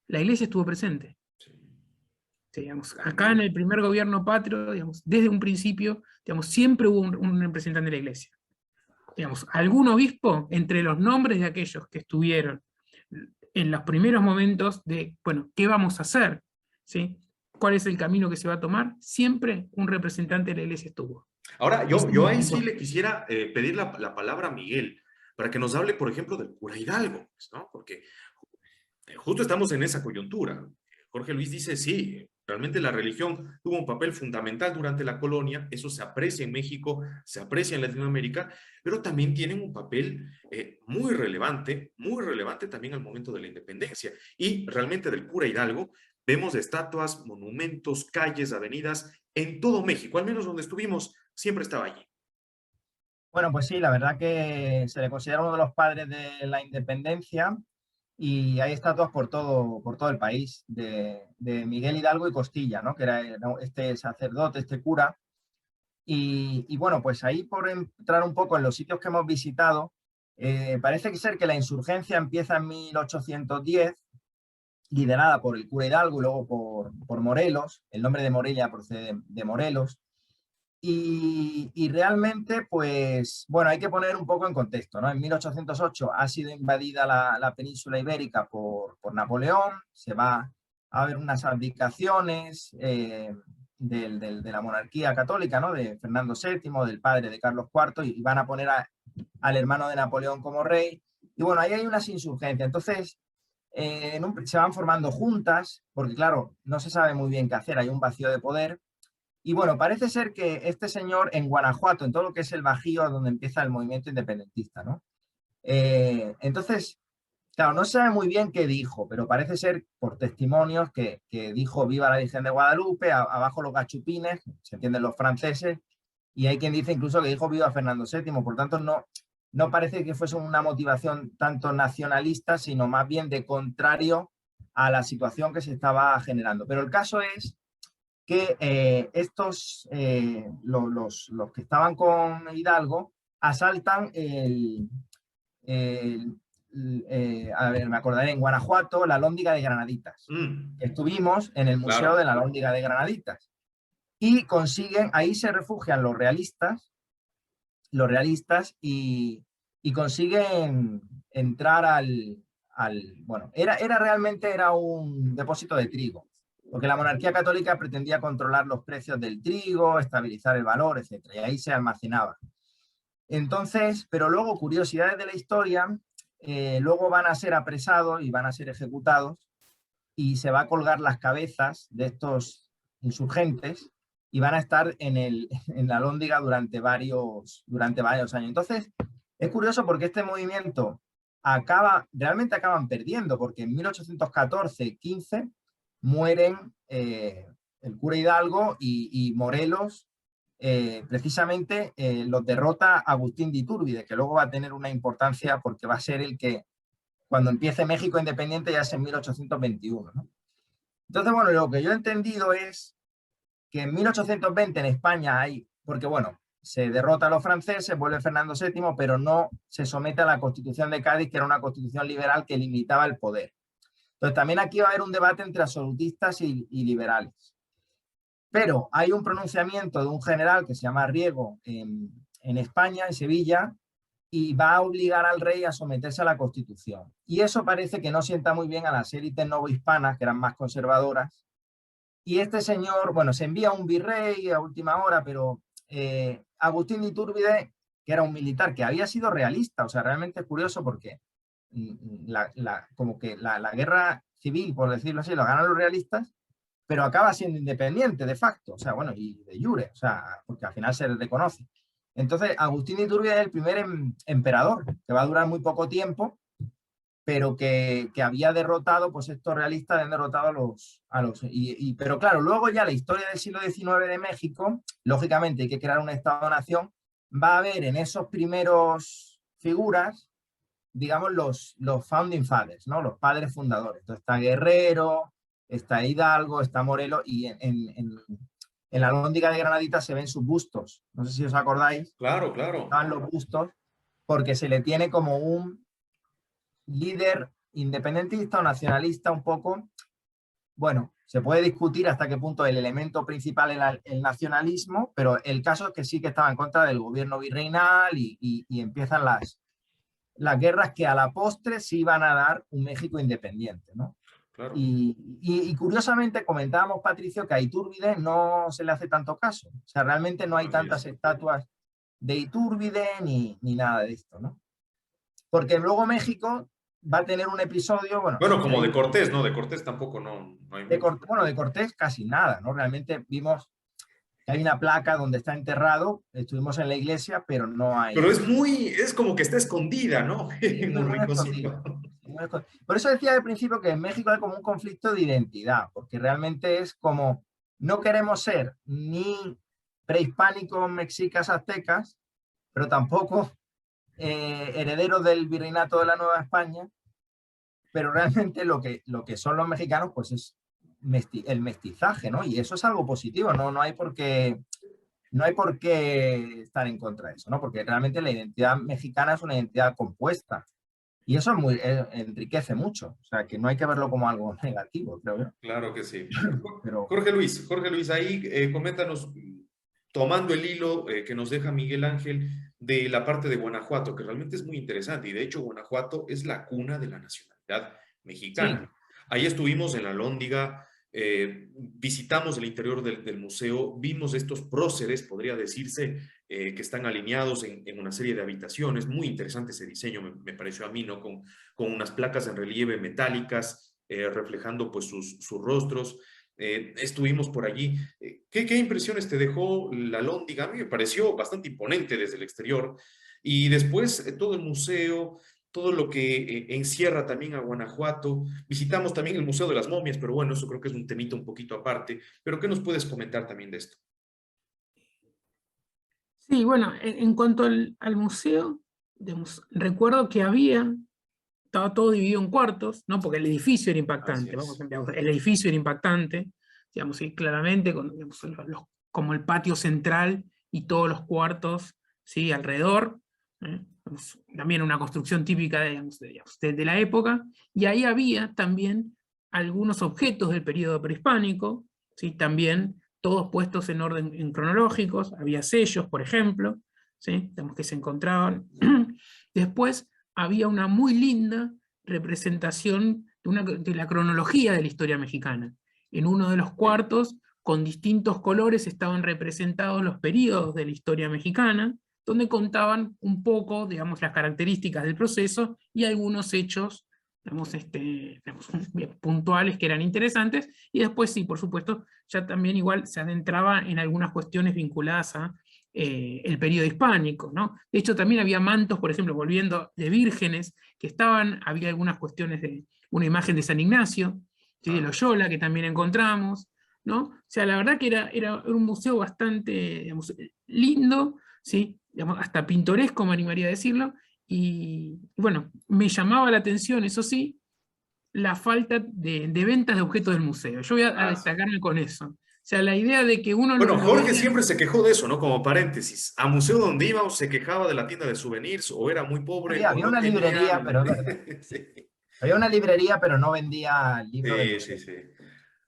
la Iglesia estuvo presente. Digamos, acá en el primer gobierno patrio, digamos, desde un principio, digamos, siempre hubo un representante de la Iglesia. Digamos, algún obispo entre los nombres de aquellos que estuvieron en los primeros momentos de, bueno, ¿qué vamos a hacer? ¿Sí? ¿Cuál es el camino que se va a tomar? Siempre un representante de la Iglesia estuvo. Ahora, yo ahí sí le quisiera pedir la palabra a Miguel, para que nos hable, por ejemplo, del cura Hidalgo, pues, ¿no? Porque justo estamos en esa coyuntura. Jorge Luis dice, sí, realmente la religión tuvo un papel fundamental durante la colonia, eso se aprecia en México, se aprecia en Latinoamérica, pero también tienen un papel muy relevante también al momento de la independencia. Y realmente del cura Hidalgo vemos estatuas, monumentos, calles, avenidas en todo México, al menos donde estuvimos, siempre estaba allí. Bueno, pues sí, la verdad que se le considera uno de los padres de la independencia y hay estatuas por todo el país, de Miguel Hidalgo y Costilla, ¿no? Que era este sacerdote, este cura. Y bueno, pues ahí por entrar un poco en los sitios que hemos visitado, parece ser que la insurgencia empieza en 1810, liderada por el cura Hidalgo y luego por Morelos. El nombre de Morelia procede de Morelos. Y realmente, pues, bueno, hay que poner un poco en contexto, ¿no? En 1808 ha sido invadida la península ibérica por Napoleón, se va a haber unas abdicaciones de la monarquía católica, ¿no? De Fernando VII, del padre de Carlos IV, y van a poner al hermano de Napoleón como rey. Y bueno, ahí hay unas insurgencias. Entonces, se van formando juntas, porque claro, no se sabe muy bien qué hacer, hay un vacío de poder. Y bueno, parece ser que este señor en Guanajuato, en todo lo que es el Bajío, donde empieza el movimiento independentista, ¿no? Entonces, claro, no se sabe muy bien qué dijo, pero parece ser por testimonios que dijo viva la Virgen de Guadalupe, abajo los gachupines, se entienden los franceses, y hay quien dice incluso que dijo viva Fernando VII, por tanto no parece que fuese una motivación tanto nacionalista, sino más bien de contrario a la situación que se estaba generando. Pero el caso es que los que estaban con Hidalgo asaltan a ver, me acordaré, en Guanajuato, la Alhóndiga de Granaditas. Estuvimos en el Museo de Claro. la Alhóndiga de Granaditas y consiguen, ahí se refugian los realistas y consiguen entrar bueno, realmente era un depósito de trigo, porque la monarquía católica pretendía controlar los precios del trigo, estabilizar el valor, etc. Y ahí se almacenaba. Entonces, pero luego, curiosidades de la historia, luego van a ser apresados y van a ser ejecutados y se va a colgar las cabezas de estos insurgentes y van a estar en la Alhóndiga durante varios años. Entonces, es curioso porque este movimiento realmente acaban perdiendo, porque en 1814-15 mueren el cura Hidalgo y Morelos, precisamente los derrota Agustín de Iturbide, que luego va a tener una importancia porque va a ser el que, cuando empiece México independiente, ya es en 1821, ¿no? Entonces, bueno, lo que yo he entendido es que en 1820 en España porque bueno, se derrota a los franceses, vuelve Fernando VII, pero no se somete a la Constitución de Cádiz, que era una constitución liberal que limitaba el poder. Entonces, también aquí va a haber un debate entre absolutistas y liberales. Pero hay un pronunciamiento de un general que se llama Riego en España, en Sevilla, y va a obligar al rey a someterse a la Constitución. Y eso parece que no sienta muy bien a las élites novohispanas, que eran más conservadoras. Y este señor, bueno, se envía un virrey a última hora, pero Agustín de Iturbide, que era un militar que había sido realista, o sea, realmente es curioso porque como que la guerra civil, por decirlo así, lo ganan los realistas, pero acaba siendo independiente de facto, o sea, bueno, y de jure, o sea, porque al final se reconoce. Entonces, Agustín de Iturbide es el primer emperador, que va a durar muy poco tiempo, pero que había derrotado, pues estos realistas habían derrotado pero claro, luego ya la historia del siglo XIX de México, lógicamente hay que crear un Estado-nación, va a haber en esos primeros figuras, digamos, los founding fathers, ¿no? Los padres fundadores. Entonces está Guerrero, está Hidalgo, está Morelos, y en la Alhóndiga de Granadita se ven sus bustos. No sé si os acordáis. Claro, claro. Están los bustos porque se le tiene como un líder independentista o nacionalista un poco. Bueno, se puede discutir hasta qué punto el elemento principal era el nacionalismo, pero el caso es que sí que estaba en contra del gobierno virreinal y empiezan las guerras que a la postre sí van a dar un México independiente, ¿no? Claro. Y curiosamente comentábamos, Patricio, que a Iturbide no se le hace tanto caso. O sea, realmente no hay tantas estatuas de Iturbide ni nada de esto, ¿no? Porque luego México va a tener un episodio, bueno, como de Cortés, ¿no? De Cortés tampoco no hay mucho. Bueno, de Cortés casi nada, ¿no? Realmente vimos que hay una placa donde está enterrado, estuvimos en la iglesia, pero no hay... Pero es como que está escondida, ¿no? En un rinconcito. Por eso decía al principio que en México hay como un conflicto de identidad, porque realmente es como, no queremos ser ni prehispánicos, mexicas, aztecas, pero tampoco herederos del virreinato de la Nueva España, pero realmente lo que son los mexicanos pues es el mestizaje, ¿no? Y eso es algo positivo, no hay por qué estar en contra de eso, ¿no? Porque realmente la identidad mexicana es una identidad compuesta. Y eso enriquece mucho, o sea, que no hay que verlo como algo negativo, creo yo. Claro que sí. Pero... Jorge Luis, ahí coméntanos, tomando el hilo que nos deja Miguel Ángel de la parte de Guanajuato, que realmente es muy interesante, y de hecho Guanajuato es la cuna de la nacionalidad mexicana. Sí. Ahí estuvimos en la Alhóndiga, visitamos el interior del museo, vimos estos próceres, podría decirse, que están alineados en una serie de habitaciones. Muy interesante ese diseño, me pareció a mí, ¿no? Con unas placas en relieve metálicas, reflejando pues sus rostros. estuvimos por allí. ¿Qué impresiones te dejó la Alhóndiga? A mí me pareció bastante imponente desde el exterior. Y después todo el museo, todo lo que encierra también a Guanajuato. Visitamos también el Museo de las Momias, pero bueno, eso creo que es un temita un poquito aparte. Pero ¿qué nos puedes comentar también de esto? Sí, bueno, en cuanto al museo, digamos, recuerdo que estaba todo dividido en cuartos, ¿no? Porque el edificio era Así impactante, es. digamos, el edificio era impactante, digamos, y claramente, digamos, como el patio central y todos los cuartos, ¿sí? Alrededor, digamos, también una construcción típica de la época, y ahí había también algunos objetos del periodo prehispánico, ¿sí? También todos puestos en orden cronológicos, había sellos, por ejemplo, ¿sí? Digamos, que se encontraban. Después había una muy linda representación de la cronología de la historia mexicana. En uno de los cuartos, con distintos colores, estaban representados los periodos de la historia mexicana, donde contaban un poco, digamos, las características del proceso y algunos hechos, digamos, puntuales que eran interesantes, y después sí, por supuesto, ya también igual se adentraba en algunas cuestiones vinculadas a el periodo hispánico, ¿no? De hecho, también había mantos, por ejemplo, volviendo de vírgenes, que había algunas cuestiones de una imagen de San Ignacio, ¿sí? De Loyola, que también encontramos, ¿no? O sea, la verdad que era un museo bastante, digamos, lindo, ¿sí? Digamos, hasta pintoresco, me animaría a decirlo, y bueno, me llamaba la atención, eso sí, la falta de ventas de objetos del museo. Yo voy a Sí. destacarme con eso. O sea, la idea de que uno Bueno, lo Jorge veía. siempre se quejó de eso, ¿no? Como paréntesis. A museo donde íbamos se quejaba de la tienda de souvenirs, o era muy pobre, o Había no una librería, tenían. pero es verdad. Sí, Había una librería, pero no vendía el libro del sí, sí, museo. sí.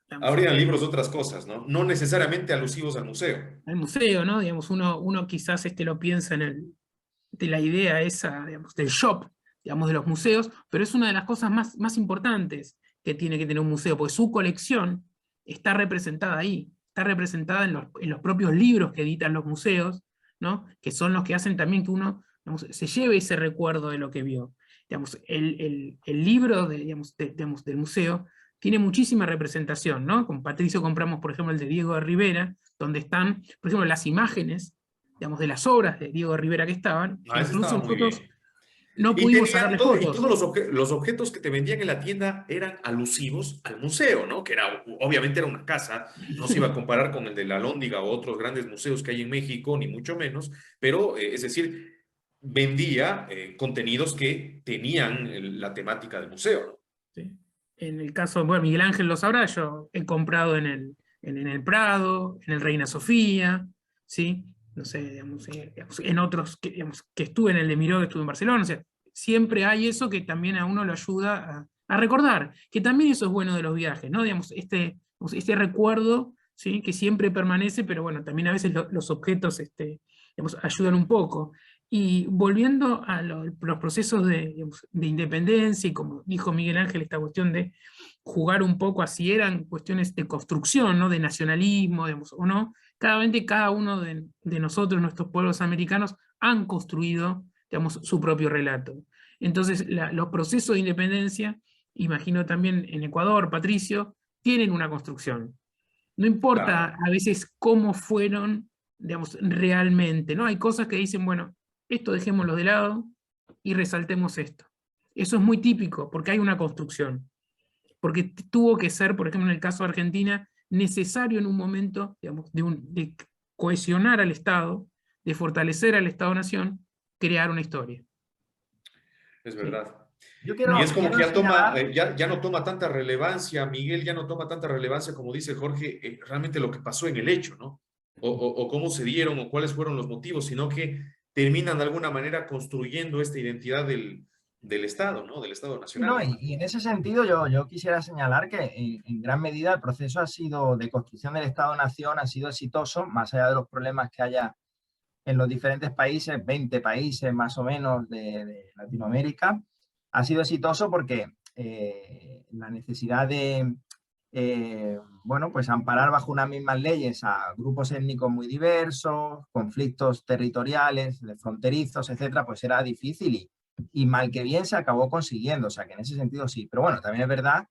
Digamos, Habrían libros de otras cosas, ¿no? No necesariamente alusivos al museo. al museo, ¿no? Digamos, uno quizás lo piensa de la idea esa, digamos, del shop, digamos, de los museos, pero es una de las cosas más importantes que tiene que tener un museo, porque su colección está representada ahí, está representada en los propios libros que editan los museos, ¿no? Que son los que hacen también que uno, digamos, se lleve ese recuerdo de lo que vio. Digamos, el libro digamos, del museo tiene muchísima representación, ¿no? Con Patricio compramos, por ejemplo, el de Diego de Rivera, donde están, por ejemplo, las imágenes, digamos, de las obras de Diego de Rivera que estaban, que Ah, ese incluso estaba muy nosotros bien. no Y pudimos tenían sacarle todo, y fotos. todos los objetos que te vendían en la tienda eran alusivos al museo, ¿no? Que era, obviamente era una casa, no se iba a comparar con el de la Alhóndiga o otros grandes museos que hay en México, ni mucho menos, pero es decir, vendía contenidos que tenían la temática del museo, ¿no? ¿Sí? En el caso, bueno, Miguel Ángel lo sabrá, yo he comprado en el Prado, en el Reina Sofía, ¿sí? No sé, digamos, en otros, que estuve en el de Miró, que estuve en Barcelona, o sea, siempre hay eso que también a uno lo ayuda a recordar, que también eso es bueno de los viajes, ¿no? Digamos, este recuerdo, ¿sí? Que siempre permanece, pero bueno, también a veces los objetos digamos, ayudan un poco. Y volviendo a los procesos digamos, de independencia, y como dijo Miguel Ángel, esta cuestión de jugar un poco a si eran cuestiones de construcción, ¿no? De nacionalismo, digamos, o no, cada uno de nosotros, nuestros pueblos americanos, han construido, digamos, su propio relato. Entonces, los procesos de independencia, imagino también en Ecuador, Patricio, tienen una construcción. No importa Claro. a veces cómo fueron, digamos, realmente, ¿no? Hay cosas que dicen, bueno, esto dejémoslo de lado y resaltemos esto. Eso es muy típico, porque hay una construcción. Porque tuvo que ser, por ejemplo, en el caso de Argentina, necesario en un momento, digamos, de cohesionar al Estado, de fortalecer al Estado-Nación, crear una historia. Es ¿Sí? verdad. Yo Y es como que quiero ya toma, señalar, ya no toma tanta relevancia, Miguel, ya no toma tanta relevancia, como dice Jorge, realmente lo que pasó en el hecho, ¿no? O cómo se dieron, o cuáles fueron los motivos, sino que terminan de alguna manera construyendo esta identidad del Estado, ¿no? Del Estado sí, ¿no? Nacional. Y en ese sentido yo quisiera señalar que en gran medida el proceso de construcción del Estado-Nación ha sido exitoso, más allá de los problemas que haya en los diferentes países, 20 países más o menos de Latinoamérica. Ha sido exitoso porque la necesidad de, bueno, pues amparar bajo unas mismas leyes a grupos étnicos muy diversos, conflictos territoriales, de fronterizos, etcétera, pues era difícil y mal que bien se acabó consiguiendo. O sea que en ese sentido sí. Pero bueno, también es verdad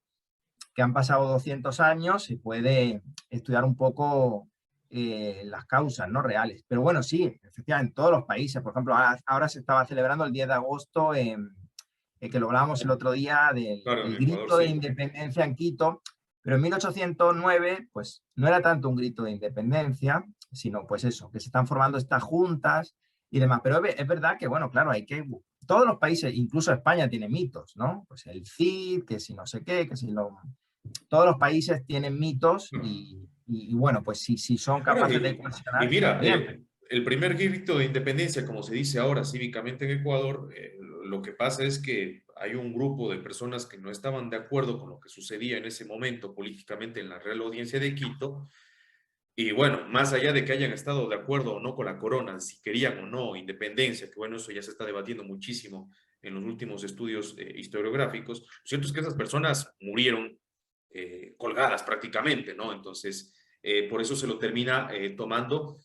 que han pasado 200 años, se puede estudiar un poco las causas, ¿no?, reales. Pero bueno, sí, efectivamente, en todos los países. Por ejemplo, ahora se estaba celebrando el 10 de agosto, que lo hablábamos el otro día, Claro, el en Ecuador grito de sí. independencia en Quito. Pero en 1809, pues no era tanto un grito de independencia, sino pues eso, que se están formando estas juntas y demás. Pero es verdad que, bueno, claro, todos los países, incluso España, tiene mitos, ¿no? Pues el Cid, que si no sé qué, que si lo... Todos los países tienen mitos y bueno, pues si son Ahora, capaces de y cohesionar, mira, bien. el primer grito de independencia, como se dice ahora cívicamente en Ecuador, lo que pasa es que hay un grupo de personas que no estaban de acuerdo con lo que sucedía en ese momento políticamente en la Real Audiencia de Quito. Y bueno, más allá de que hayan estado de acuerdo o no con la corona, si querían o no independencia, que bueno, eso ya se está debatiendo muchísimo en los últimos estudios historiográficos, lo cierto es que esas personas murieron colgadas prácticamente, ¿no? Entonces, por eso se lo termina tomando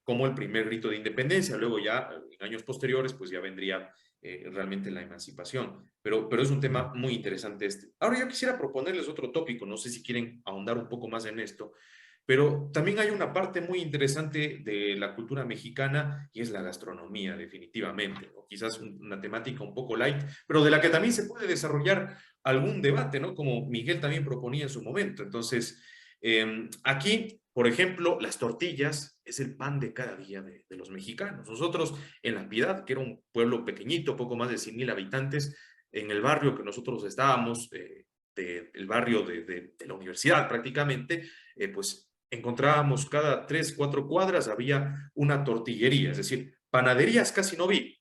como el primer grito de independencia. Luego ya, en años posteriores, pues ya vendría realmente la emancipación. Pero es un tema muy interesante este. Ahora yo quisiera proponerles otro tópico, no sé si quieren ahondar un poco más en esto, pero también hay una parte muy interesante de la cultura mexicana y es la gastronomía, definitivamente, ¿no? Quizás una temática un poco light, pero de la que también se puede desarrollar algún debate, ¿no? Como Miguel también proponía en su momento. Entonces, aquí, por ejemplo, las tortillas es el pan de cada día de los mexicanos. Nosotros en La Piedad, que era un pueblo pequeñito, poco más de 100,000 habitantes, en el barrio que nosotros estábamos, el barrio de la universidad prácticamente, pues encontrábamos cada 3, 4 cuadras había una tortillería, es decir, panaderías casi no vi,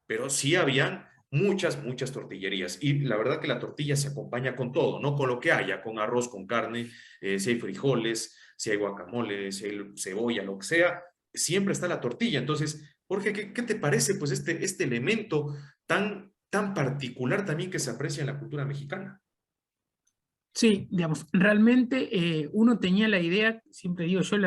pero sí habían muchas tortillerías. Y la verdad que la tortilla se acompaña con todo, no con lo que haya, con arroz, con carne, si hay frijoles, si hay guacamole, si hay cebolla, lo que sea, siempre está la tortilla. Entonces, Jorge, ¿qué te parece pues este elemento tan particular también que se aprecia en la cultura mexicana? Sí, digamos, realmente uno tenía la idea, siempre digo yo,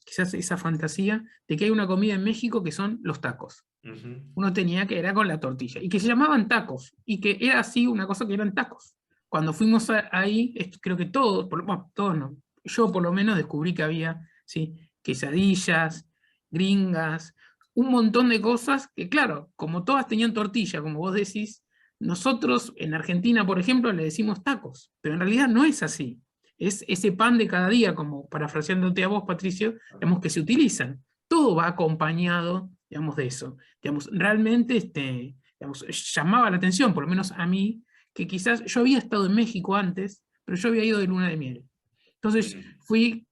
quizás esa fantasía de que hay una comida en México que son los tacos. Ujú. Uno tenía que era con la tortilla y que se llamaban tacos y que era así una cosa que eran tacos. Cuando fuimos ahí, creo que todos, bueno, todos no, yo por lo menos descubrí que había, ¿sí?, quesadillas, gringas, un montón de cosas que, claro, como todas tenían tortilla, como vos decís, nosotros en Argentina, por ejemplo, le decimos tacos, pero en realidad no es así. Es ese pan de cada día, como parafraseándote a vos, Patricio, digamos, que se utilizan. Todo va acompañado, digamos, de eso. Digamos, realmente digamos, llamaba la atención, por lo menos a mí, que quizás yo había estado en México antes, pero yo había ido de luna de miel. Entonces fui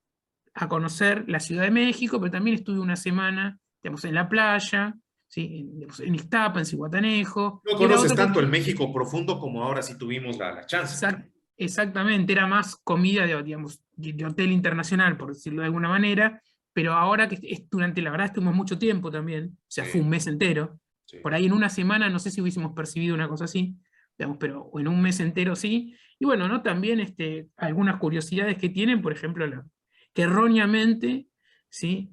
a conocer la Ciudad de México, pero también estuve una semana, digamos, en la playa, ¿sí?, en Ixtapa, en Zihuatanejo, No que era conoces otra cosa. tanto el México profundo como ahora sí tuvimos la chance, ¿no? Exactamente, era más comida digamos, de hotel internacional, por decirlo de alguna manera, pero ahora que durante, la verdad, estuvimos mucho tiempo también, o sea, fue un Sí, mes entero. sí. Por ahí en una semana no sé si hubiésemos percibido una cosa así, digamos, pero en un mes entero sí. Y bueno, ¿no? También algunas curiosidades que tienen, por ejemplo, que erróneamente, ¿sí?,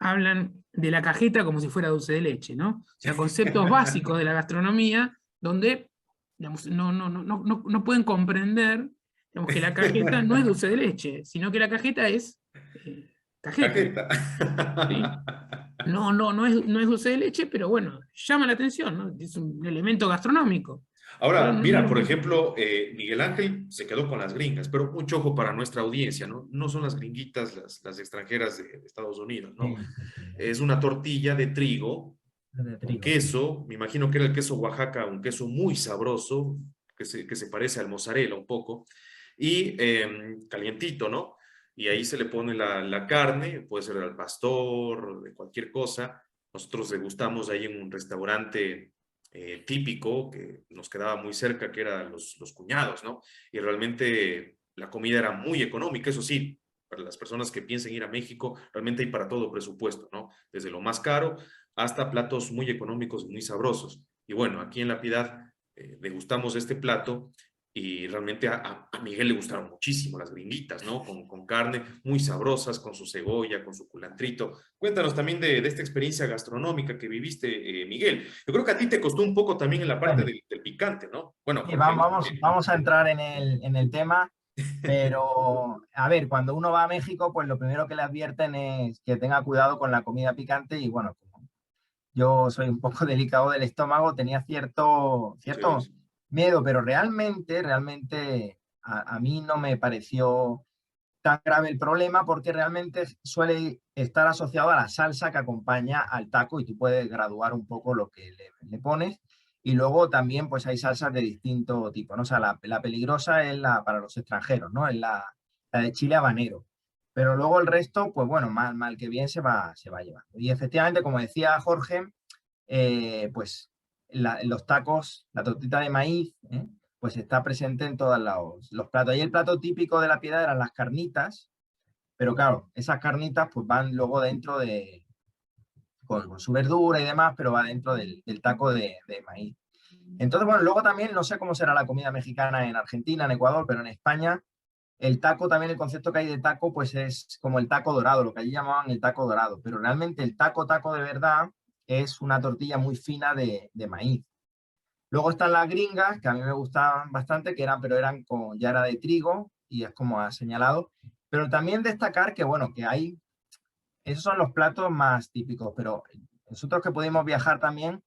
hablan de la cajeta como si fuera dulce de leche, ¿no? O sea, conceptos básicos de la gastronomía donde, digamos, no pueden comprender, digamos, que la cajeta no es dulce de leche, sino que la cajeta es cajeta, Cajeta. ¿sí? No es dulce de leche, pero bueno, llama la atención, ¿no? Es un elemento gastronómico. Pero Ahora, mira, por ejemplo, Miguel Ángel se quedó con las gringas, pero mucho ojo para nuestra audiencia, ¿no? No son las gringuitas, las extranjeras de Estados Unidos, ¿no? Sí, sí, sí, Es una tortilla de trigo de con trigo, sí. queso, me imagino que era el queso Oaxaca, un queso muy sabroso, que se parece al mozzarella un poco, y calientito, ¿no? Y ahí se le pone la carne, puede ser al pastor, de cualquier cosa. Nosotros degustamos ahí en un restaurante típico que nos quedaba muy cerca, que era los Cuñados, ¿no? Y realmente la comida era muy económica, eso sí, para las personas que piensen ir a México, realmente hay para todo presupuesto, ¿no? Desde lo más caro hasta platos muy económicos y muy sabrosos. Y bueno, aquí en La Piedad degustamos este plato y realmente a Miguel le gustaron muchísimo las gringuitas, ¿no? Con carne, muy sabrosas, con su cebolla, con su culantrito. Cuéntanos también de esta experiencia gastronómica que viviste, Miguel. Yo creo que a ti te costó un poco también en la parte Bueno, del picante, ¿no? Bueno, sí, Jorge. vamos a entrar en el tema, pero a ver, cuando uno va a México, pues lo primero que le advierten es que tenga cuidado con la comida picante y bueno, como yo soy un poco delicado del estómago, tenía Sí, cierto sí. miedo, pero realmente a mí no me pareció tan grave el problema porque realmente suele estar asociado a la salsa que acompaña al taco y tú puedes graduar un poco lo que le pones. Y luego también pues hay salsas de distinto tipo, ¿no? O sea, la peligrosa es la para los extranjeros, ¿no? Es la de chile habanero. Pero luego el resto, pues bueno, mal que bien se va llevando. Y efectivamente, como decía Jorge, pues los tacos, la tortita de maíz, pues está presente en todos los platos. Y el plato típico de La Piedad eran las carnitas, pero claro, esas carnitas pues van luego dentro con su verdura y demás, pero va dentro del taco de maíz. Entonces, bueno, luego también, no sé cómo será la comida mexicana en Argentina, en Ecuador, pero en España, el taco también, el concepto que hay de taco, pues es como el taco dorado, lo que allí llamaban el taco dorado, pero realmente el taco de verdad es una tortilla muy fina de maíz. Luego están las gringas, que a mí me gustaban bastante, pero eran ya era de trigo, y es como ha señalado. Pero también destacar que, bueno, que hay, esos son los platos más típicos, pero nosotros que pudimos viajar también,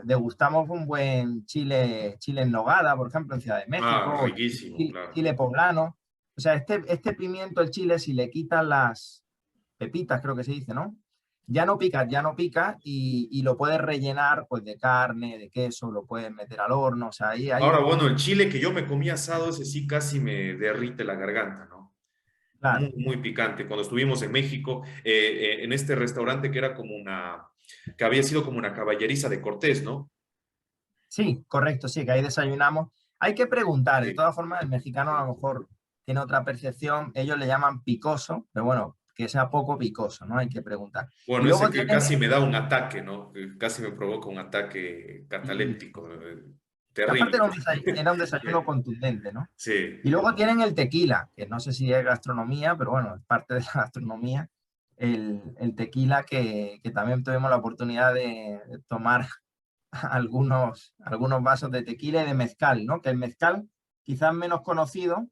degustamos un buen chile en nogada, por ejemplo, en Ciudad de México, Ah, o riquísimo, claro. chile poblano. O sea, este pimiento, el chile, si le quitan las pepitas, creo que se dice, ¿no? Ya no pica y lo puedes rellenar pues de carne, de queso, lo puedes meter al horno, o sea, ahí Ahora, hay, bueno, el chile que yo me comí asado, ese sí casi me derrite la garganta, ¿no? claro, Muy, muy picante. Cuando estuvimos en México, en este restaurante que era que había sido como una caballeriza de Cortés, ¿no? sí, correcto, sí, que ahí desayunamos. Hay que preguntar, de Sí. todas formas, el mexicano a lo mejor tiene otra percepción, ellos le llaman picoso, pero bueno, que sea poco picoso, ¿no? Hay que preguntar. Y Bueno, ese luego que tienen, casi me da un ataque, ¿no? Que casi me provoca un ataque y cataléptico, aparte terrible. era un desayuno contundente, ¿no? Sí. Y luego tienen el tequila, que no sé si es gastronomía, pero bueno, es parte de la gastronomía. El tequila que también tuvimos la oportunidad de tomar algunos vasos de tequila y de mezcal, ¿no? Que el mezcal quizás menos conocido,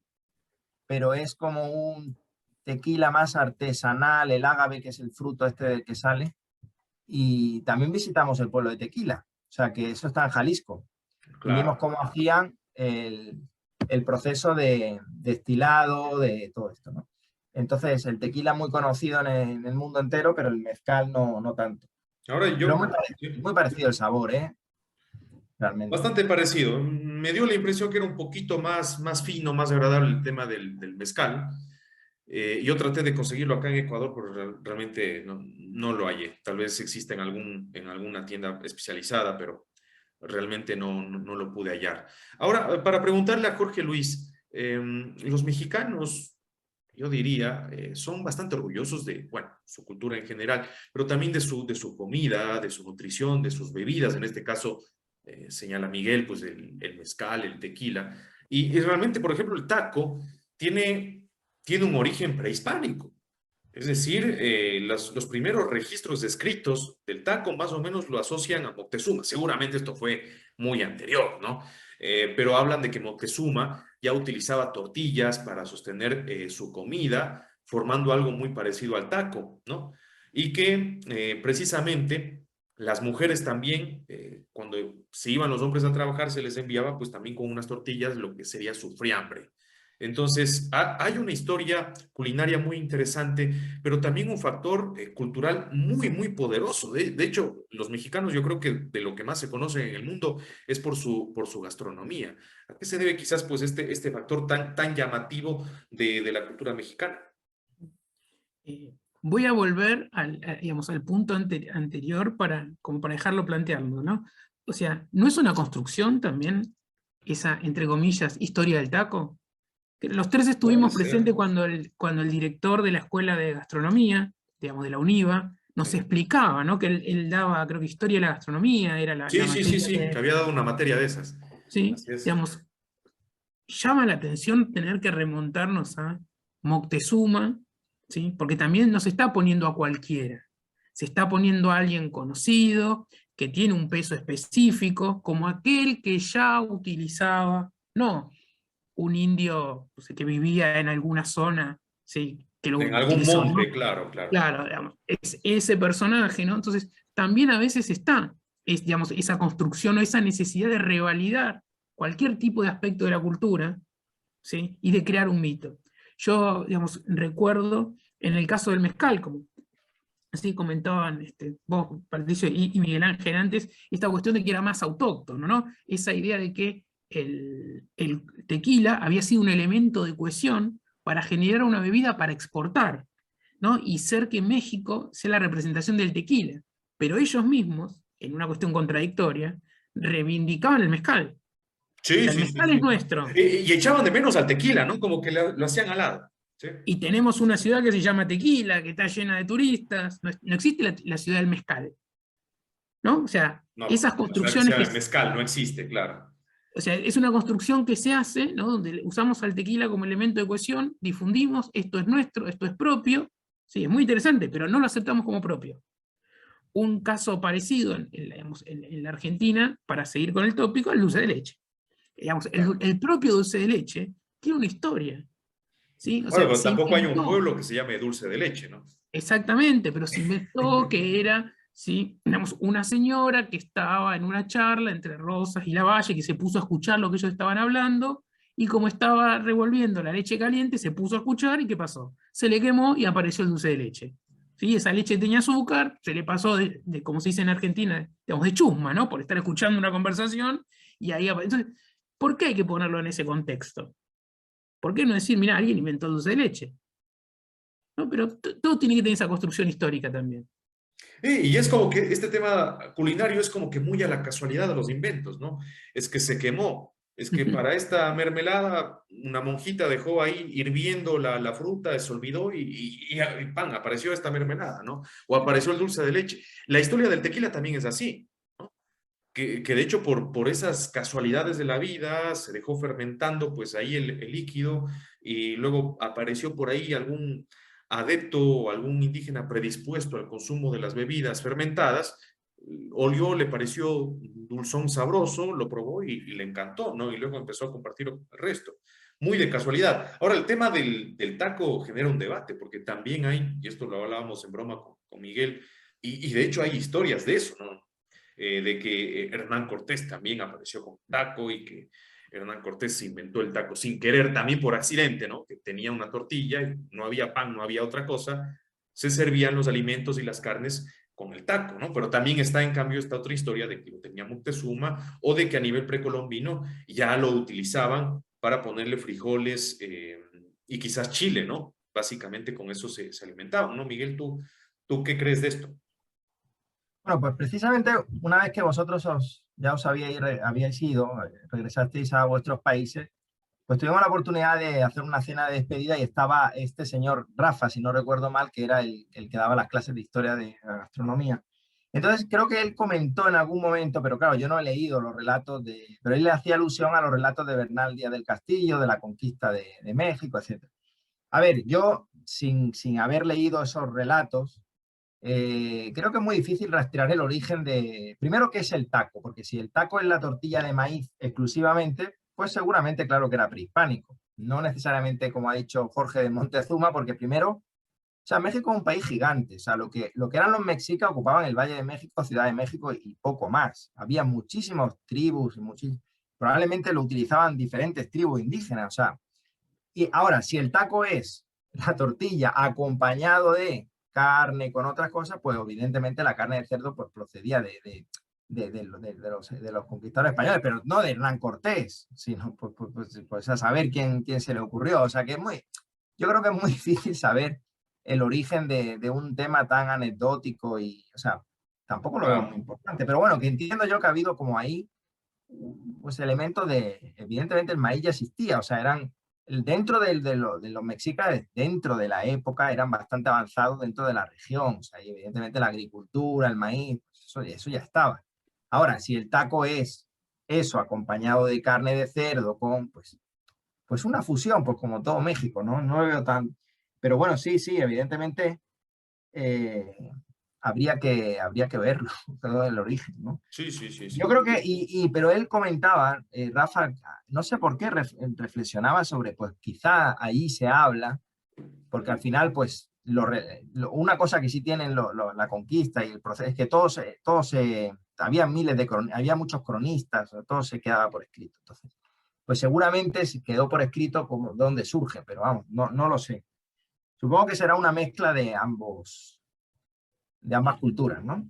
pero es como un tequila más artesanal, el ágave, que es el fruto este del que sale. Y también visitamos el pueblo de Tequila, o sea que eso está en Jalisco. Y vimos Claro. cómo hacían el proceso de destilado, de todo esto, ¿no? Entonces, el tequila muy conocido en el mundo entero, pero el mezcal no tanto. Ahora Pero yo, muy parecido el sabor, ¿eh? Realmente. bastante parecido. Me dio la impresión que era un poquito más fino, más agradable el tema del mezcal. Yo traté de conseguirlo acá en Ecuador, pero realmente no lo hallé. Tal vez existe en alguna tienda especializada, pero realmente no lo pude hallar. Ahora, para preguntarle a Jorge Luis, los mexicanos, yo diría, son bastante orgullosos de, bueno, su cultura en general, pero también de su comida, de su nutrición, de sus bebidas. En este caso, señala Miguel, pues el mezcal, el tequila. Y realmente, por ejemplo, el taco tiene un origen prehispánico. Es decir, los primeros registros escritos del taco más o menos lo asocian a Moctezuma. Seguramente esto fue muy anterior, ¿no? Pero hablan de que Moctezuma ya utilizaba tortillas para sostener su comida, formando algo muy parecido al taco, ¿no? Y que precisamente las mujeres también, cuando se iban los hombres a trabajar, se les enviaba pues también con unas tortillas lo que sería su friambre. Entonces, hay una historia culinaria muy interesante, pero también un factor cultural muy, muy poderoso. De hecho, los mexicanos yo creo que de lo que más se conoce en el mundo es por su gastronomía. ¿A qué se debe quizás pues este factor tan llamativo de la cultura mexicana? Voy a volver digamos, al punto anterior como para dejarlo planteando, ¿no? O sea, ¿no es una construcción también esa, entre comillas, historia del taco? Que los tres Puede estuvimos presentes ser. cuando el director de la escuela de gastronomía, digamos, de la UNIVA, nos Sí, explicaba, ¿no? Que él daba, creo que historia de la gastronomía, era la sí, sí, sí, materia sí, que había dado una materia de esas. sí, Así es. digamos, llama la atención tener que remontarnos a Moctezuma, ¿sí? Porque también no se está poniendo a cualquiera, se está poniendo a alguien conocido, que tiene un peso específico, como aquel que ya utilizaba, no un indio, o sea, que vivía en alguna zona, ¿sí? Que lo En algún utilizó, ¿no? monte, claro, claro. Claro, digamos, es ese personaje, ¿no? Entonces, también a veces está digamos, esa construcción o esa necesidad de revalidar cualquier tipo de aspecto de la cultura, ¿sí? Y de crear un mito. Yo, digamos, recuerdo en el caso del mezcal, como así comentaban vos, Patricio, y Miguel Ángel antes, esta cuestión de que era más autóctono, ¿no? Esa idea de que el tequila había sido un elemento de cohesión para generar una bebida para exportar, ¿no? Y ser que México sea la representación del tequila. Pero ellos mismos, en una cuestión contradictoria, reivindicaban el mezcal. O Sí, sea, el sí, sí, mezcal es sí. nuestro. Y echaban de menos al tequila, ¿no? Como que lo hacían al lado. ¿Sí? Y tenemos una ciudad que se llama Tequila, que está llena de turistas. No, no existe la ciudad del mezcal, ¿no? O sea, No, esas la ciudad que construcciones sea mezcal no existe, claro. o sea, es una construcción que se hace, ¿no? Donde usamos al tequila como elemento de cohesión, difundimos, esto es nuestro, esto es propio. Sí, es muy interesante, pero no lo aceptamos como propio. Un caso parecido en la Argentina, para seguir con el tópico, el dulce de leche. Digamos, Claro. el propio dulce de leche tiene una historia, ¿sí? O Bueno, sea, pero se tampoco hay un inventó, pueblo que se llame dulce de leche, ¿no? exactamente, pero se inventó que era, ¿sí? Digamos, una señora que estaba en una charla entre Rosas y Lavalle, que se puso a escuchar lo que ellos estaban hablando, y como estaba revolviendo la leche caliente, se puso a escuchar, ¿y qué pasó? Se le quemó y apareció el dulce de leche. ¿Sí? Esa leche tenía azúcar, se le pasó como se dice en Argentina, digamos, de chusma, ¿no? Por estar escuchando una conversación, y ahí entonces, ¿por qué hay que ponerlo en ese contexto? ¿Por qué no decir, mira, alguien inventó el dulce de leche? ¿No? Pero todo tiene que tener esa construcción histórica también. Y es como que este tema culinario es como que muy a la casualidad de los inventos, ¿no? Es que se quemó, es que para esta mermelada una monjita dejó ahí hirviendo la fruta, se olvidó y pan, apareció esta mermelada, ¿no? O apareció el dulce de leche. La historia del tequila también es así, ¿no? Que de hecho por esas casualidades de la vida se dejó fermentando pues ahí el líquido y luego apareció por ahí algún adepto o algún indígena predispuesto al consumo de las bebidas fermentadas, olió, le pareció dulzón sabroso, lo probó y le encantó, ¿no? Y luego empezó a compartir el resto. Muy de casualidad. Ahora, el tema del taco genera un debate, porque también hay, y esto lo hablábamos en broma con Miguel, y de hecho hay historias de eso, ¿no? De que Hernán Cortés también apareció con taco y que Hernán Cortés se inventó el taco sin querer, también por accidente, ¿no? Que tenía una tortilla y no había pan, no había otra cosa, se servían los alimentos y las carnes con el taco, ¿no? Pero también está en cambio esta otra historia de que lo tenía Moctezuma o de que a nivel precolombino ya lo utilizaban para ponerle frijoles y quizás chile, ¿no? Básicamente con eso se alimentaban, ¿no? Miguel, ¿tú qué crees de esto? Bueno, pues precisamente una vez que vosotros ya os habíais ido, regresasteis a vuestros países, pues tuvimos la oportunidad de hacer una cena de despedida y estaba este señor Rafa, si no recuerdo mal, que era el que daba las clases de historia de la gastronomía. Entonces creo que él comentó en algún momento, pero claro, yo no he leído los relatos pero él le hacía alusión a los relatos de Bernal Díaz del Castillo, de la conquista de México, etc. A ver, yo sin haber leído esos relatos, creo que es muy difícil rastrear el origen primero, ¿qué es el taco? Porque si el taco es la tortilla de maíz exclusivamente, pues seguramente, claro que era prehispánico. No necesariamente, como ha dicho Jorge de Montezuma, porque primero, o sea, México es un país gigante. O sea, lo que eran los mexicas ocupaban el Valle de México, Ciudad de México y poco más. Había muchísimas tribus, probablemente lo utilizaban diferentes tribus indígenas. O sea, y ahora, si el taco es la tortilla acompañado de carne con otras cosas, pues evidentemente la carne de cerdo pues, procedía de los conquistadores españoles, pero no de Hernán Cortés, sino pues a saber quién se le ocurrió. O sea que yo creo que es muy difícil saber el origen de un tema tan anecdótico y, o sea, tampoco lo veo muy Claro. importante, pero bueno, que entiendo yo que ha habido como ahí pues elementos evidentemente el maíz ya existía, o sea, dentro de los mexicas, dentro de la época, eran bastante avanzados dentro de la región, o sea, y evidentemente la agricultura, el maíz, eso ya estaba. Ahora, si el taco es eso, acompañado de carne de cerdo, pues pues una fusión, pues como todo México, ¿no? No lo veo tan... Pero bueno, sí, evidentemente habría que verlo, todo el origen, ¿no? Sí, sí, sí, Yo sí. creo que, pero él comentaba, Rafa, no sé por qué reflexionaba sobre, pues quizá ahí se habla, porque al final, pues, una cosa que sí tienen la conquista y el proceso es que había había muchos cronistas, todo se quedaba por escrito. Entonces, pues seguramente se quedó por escrito como dónde surge, pero vamos, no lo sé. Supongo que será una mezcla de ambas culturas, ¿no?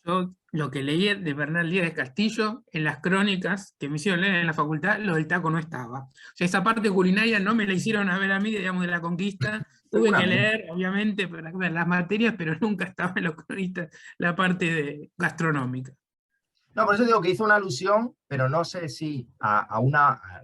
Yo lo que leí de Bernal Díaz de Castillo, en las crónicas que me hicieron leer en la facultad, lo del taco no estaba. O sea, esa parte culinaria no me la hicieron a ver a mí, digamos, de la conquista. Tuve que Seguramente. leer, obviamente, para las materias, pero nunca estaba en los cronistas la parte gastronómica. No, por eso digo que hizo una alusión, pero no sé si a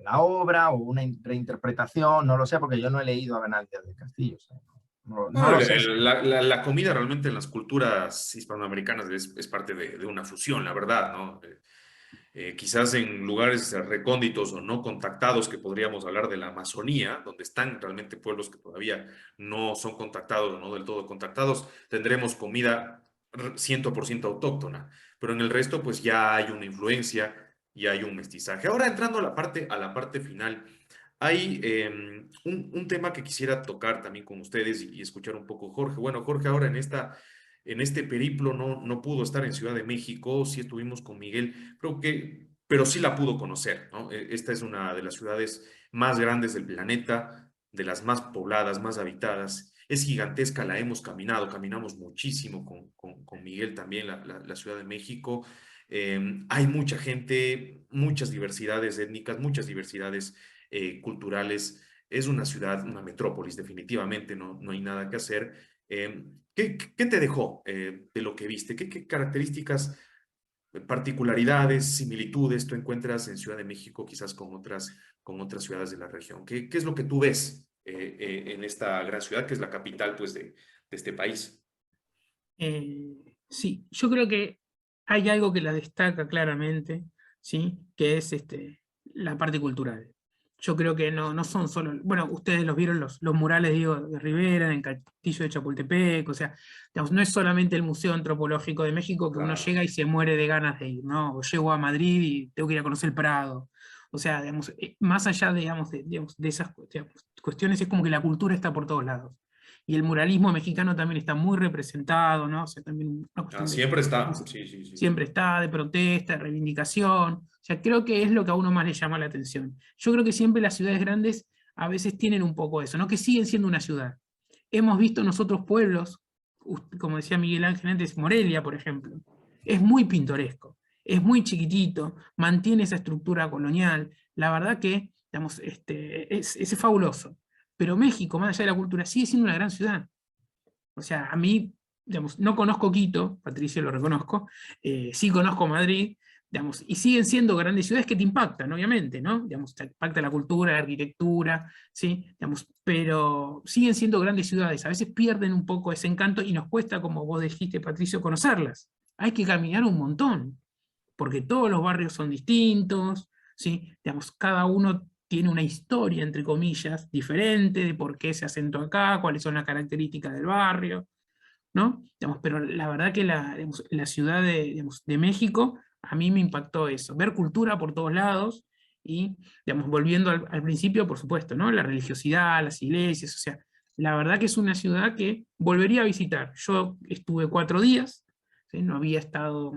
la obra o una reinterpretación, no lo sé, porque yo no he leído a Bernal Díaz del Castillo. O sea, no No, lo sé. la comida realmente en las culturas hispanoamericanas es parte de una fusión, la verdad, ¿no? Quizás en lugares recónditos o no contactados, que podríamos hablar de la Amazonía, donde están realmente pueblos que todavía no son contactados o no del todo contactados, tendremos comida 100% autóctona, pero en el resto pues ya hay una influencia y hay un mestizaje. Ahora entrando a la parte final, hay un tema que quisiera tocar también con ustedes y escuchar un poco Jorge. Bueno, Jorge ahora en este periplo no pudo estar en Ciudad de México, sí estuvimos con Miguel, pero sí la pudo conocer, ¿no? Esta es una de las ciudades más grandes del planeta, de las más pobladas, más habitadas. Es gigantesca, la hemos caminamos muchísimo con Miguel también, la Ciudad de México. Hay mucha gente, muchas diversidades étnicas, muchas diversidades culturales. Es una ciudad, una metrópolis, definitivamente, no hay nada que hacer. ¿Qué te dejó de lo que viste? ¿Qué características, particularidades, similitudes tú encuentras en Ciudad de México, quizás con otras ciudades de la región? ¿Qué es lo que tú ves en esta gran ciudad, que es la capital, pues, de este país? Sí, yo creo que hay algo que la destaca claramente, ¿sí? Que es la parte cultural. Yo creo que no son solo, bueno, ustedes los vieron los murales, digo, de Rivera, en el Castillo de Chapultepec, o sea, digamos, no es solamente el Museo Antropológico de México que uno Claro. llega y se muere de ganas de ir, ¿no? O llego a Madrid y tengo que ir a conocer el Prado. O sea, digamos, más allá, digamos, de esas cuestiones, es como que la cultura está por todos lados. Y el muralismo mexicano también está muy representado, ¿no? O sea, también una cuestión Siempre está, sí, sí, sí. siempre está, de protesta, de reivindicación. O sea, creo que es lo que a uno más le llama la atención. Yo creo que siempre las ciudades grandes a veces tienen un poco eso, ¿no? Que siguen siendo una ciudad. Hemos visto nosotros pueblos, como decía Miguel Ángel antes, Morelia, por ejemplo, es muy pintoresco, es muy chiquitito, mantiene esa estructura colonial. La verdad que, digamos, es fabuloso. Pero México, más allá de la cultura, sigue siendo una gran ciudad. O sea, a mí, digamos, no conozco Quito, Patricio lo reconozco, sí conozco Madrid, digamos, y siguen siendo grandes ciudades que te impactan, obviamente, ¿no? Digamos, te impacta la cultura, la arquitectura, ¿sí? Digamos, pero siguen siendo grandes ciudades, a veces pierden un poco ese encanto y nos cuesta, como vos dijiste, Patricio, conocerlas. Hay que caminar un montón, porque todos los barrios son distintos, ¿sí? Digamos, cada uno tiene una historia, entre comillas, diferente de por qué se asentó acá, cuáles son las características del barrio, ¿no? Digamos, pero la verdad que digamos, la ciudad de México, a mí me impactó eso, ver cultura por todos lados y, digamos, volviendo al principio, por supuesto, ¿no? La religiosidad, las iglesias, o sea, la verdad que es una ciudad que volvería a visitar. Yo estuve 4 días, ¿sí? No había estado,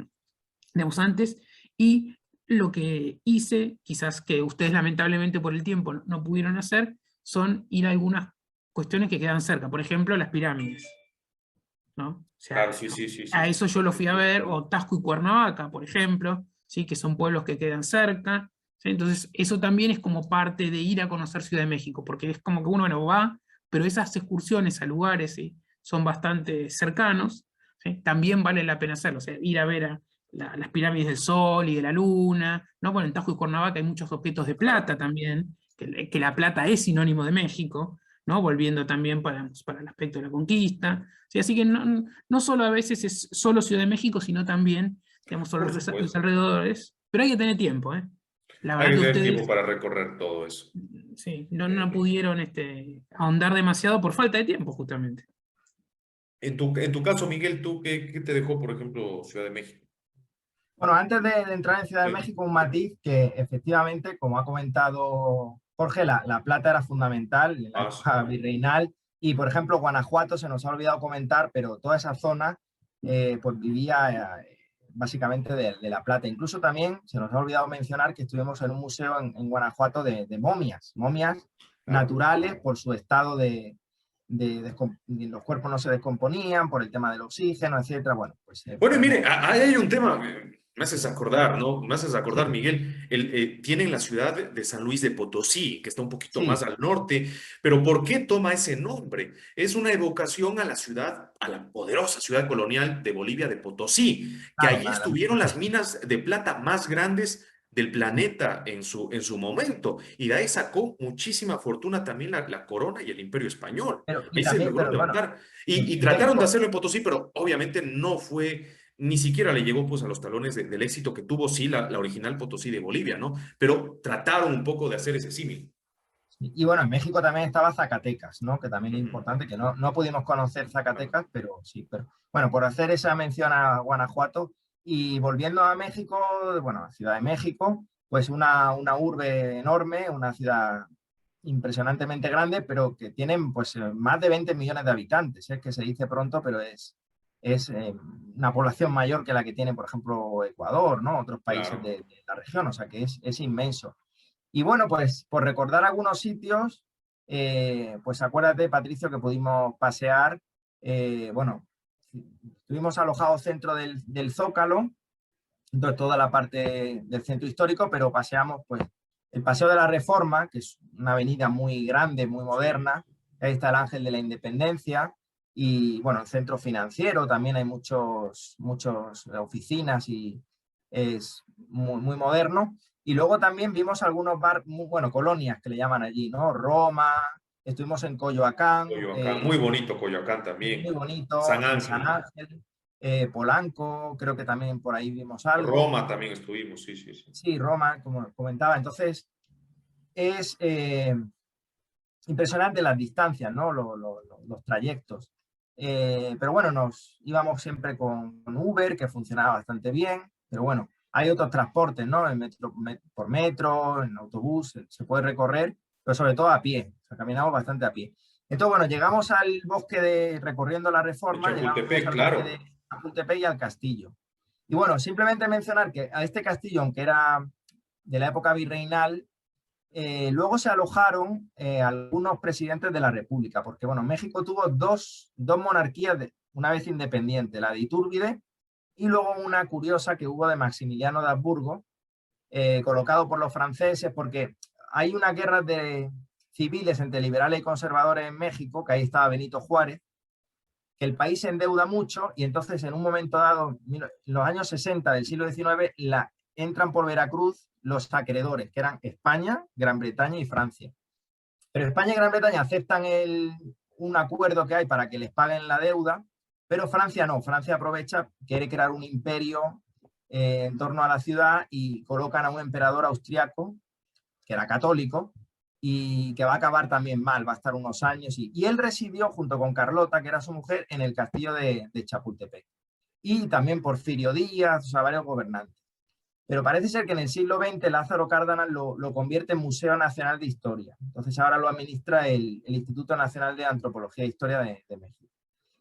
digamos, antes, y lo que hice, quizás que ustedes lamentablemente por el tiempo no pudieron hacer, son ir a algunas cuestiones que quedan cerca, por ejemplo, las pirámides, ¿no? O Claro, sea, sí, sí, sí, a sí. eso yo lo fui a ver, o Tasco y Cuernavaca, por ejemplo, ¿sí? Que son pueblos que quedan cerca, ¿sí? Entonces, eso también es como parte de ir a conocer Ciudad de México, porque es como que uno bueno, va, pero esas excursiones a lugares, ¿sí? Son bastante cercanos, ¿sí? También vale la pena hacerlo, o sea, ir a ver las pirámides del Sol y de la Luna, ¿no? Bueno, en Tajo y Cuernavaca hay muchos objetos de plata también, que la plata es sinónimo de México, ¿no? Volviendo también para el aspecto de la conquista. ¿Sí? Así que no solo a veces es solo Ciudad de México, sino también, digamos, Por los supuesto. alrededores, pero hay que tener tiempo, ¿eh? La Hay verdad que que tener tiempo ustedes para recorrer todo eso. sí, no pudieron ahondar demasiado por falta de tiempo, justamente. En tu caso, Miguel, ¿tú qué te dejó, por ejemplo, Ciudad de México? Bueno, antes de entrar en Ciudad de Sí. México, un matiz que efectivamente, como ha comentado Jorge, la plata era fundamental en la Ah, sí. época virreinal y, por ejemplo, Guanajuato se nos ha olvidado comentar, pero toda esa zona pues vivía básicamente de la plata. Incluso también se nos ha olvidado mencionar que estuvimos en un museo en Guanajuato de momias Claro. naturales por su estado los cuerpos no se descomponían por el tema del oxígeno, etcétera. Bueno, pues Bueno, y mire, podemos... ahí hay un tema, me haces acordar, ¿no? Me haces acordar, Sí, Miguel, tienen la ciudad de San Luis de Potosí, que está un poquito más sí, al norte, pero ¿por qué toma ese nombre? Es una evocación a la ciudad, a la poderosa ciudad colonial de Bolivia de Potosí, que claro, allí estuvieron las minas de plata más grandes del planeta en su momento, y de ahí sacó muchísima fortuna también la corona y el imperio español. pero, y Ahí se también, logró pero bueno, levantar. Y en trataron de México, hacerlo en Potosí, pero obviamente no fue, ni siquiera le llegó pues a los talones del éxito que tuvo sí la original Potosí de Bolivia, ¿no? Pero trataron un poco de hacer ese símil. y bueno, en México también estaba Zacatecas, ¿no? Que también es Ujú. importante, que no pudimos conocer Claro. Zacatecas, pero sí, pero bueno, por hacer esa mención a Guanajuato y volviendo a México, bueno, a Ciudad de México, pues una urbe enorme, una ciudad impresionantemente grande, pero que tienen pues más de 20 millones de habitantes, es que se dice pronto, pero es una población mayor que la que tiene, por ejemplo, Ecuador, ¿no? Otros países Claro. de la región, o sea que es inmenso. Y bueno, pues por recordar algunos sitios, pues acuérdate, Patricio, que pudimos pasear, bueno, estuvimos alojados dentro del Zócalo, entonces toda la parte del centro histórico, pero paseamos pues el Paseo de la Reforma, que es una avenida muy grande, muy Sí. moderna, ahí está el Ángel de la Independencia, y bueno, el centro financiero, también hay muchas oficinas y es muy moderno. Y luego también vimos algunos bueno, colonias que le llaman allí, ¿no? Roma, estuvimos en Coyoacán, Coyoacán, muy bonito Coyoacán también. muy bonito, San en San Ángel. Ángel, Polanco, creo que también por ahí vimos algo. Roma también estuvimos, sí, sí, sí. Sí, Roma, como comentaba. Entonces, es impresionante las distancias, ¿no? Los trayectos. Pero bueno, nos íbamos siempre con Uber, que funcionaba bastante bien. Pero bueno, hay otros transportes, ¿no? Por metro, en autobús, se puede recorrer, pero sobre todo a pie. O sea, caminamos bastante a pie. Entonces, bueno, llegamos al bosque recorriendo la De Reforma, llegamos Chapultepec, al claro. bosque de Chapultepec y al castillo. Y bueno, simplemente mencionar que a este castillo, aunque era de la época virreinal, luego se alojaron algunos presidentes de la República, porque bueno, México tuvo dos monarquías una vez independiente, la de Iturbide y luego una curiosa que hubo de Maximiliano de Habsburgo, colocado por los franceses, porque hay unas guerras civiles entre liberales y conservadores en México, que ahí estaba Benito Juárez, que el país se endeuda mucho y entonces en un momento dado, en los años 60 del siglo XIX, entran por Veracruz los acreedores, que eran España, Gran Bretaña y Francia. Pero España y Gran Bretaña aceptan un acuerdo que hay para que les paguen la deuda, pero Francia no. Francia aprovecha, quiere crear un imperio en torno a la ciudad y colocan a un emperador austriaco, que era católico, y que va a acabar también mal, va a estar unos años. Y él residió junto con Carlota, que era su mujer, en el castillo de Chapultepec. Y también Porfirio Díaz, o sea, varios gobernantes. Pero parece ser que en el siglo XX Lázaro Cárdenas lo convierte en Museo Nacional de Historia. Entonces ahora lo administra el Instituto Nacional de Antropología e Historia de México.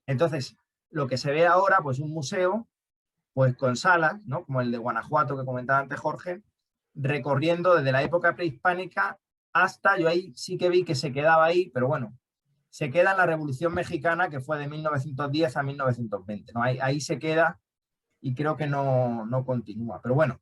Entonces, lo que se ve ahora, pues un museo, pues con salas, ¿no? Como el de Guanajuato que comentaba antes Jorge, recorriendo desde la época prehispánica hasta, yo ahí sí que vi que se quedaba ahí, pero bueno, se queda en la Revolución Mexicana, que fue de 1910 a 1920, ¿no? Ahí se queda y creo que no continúa. Pero bueno,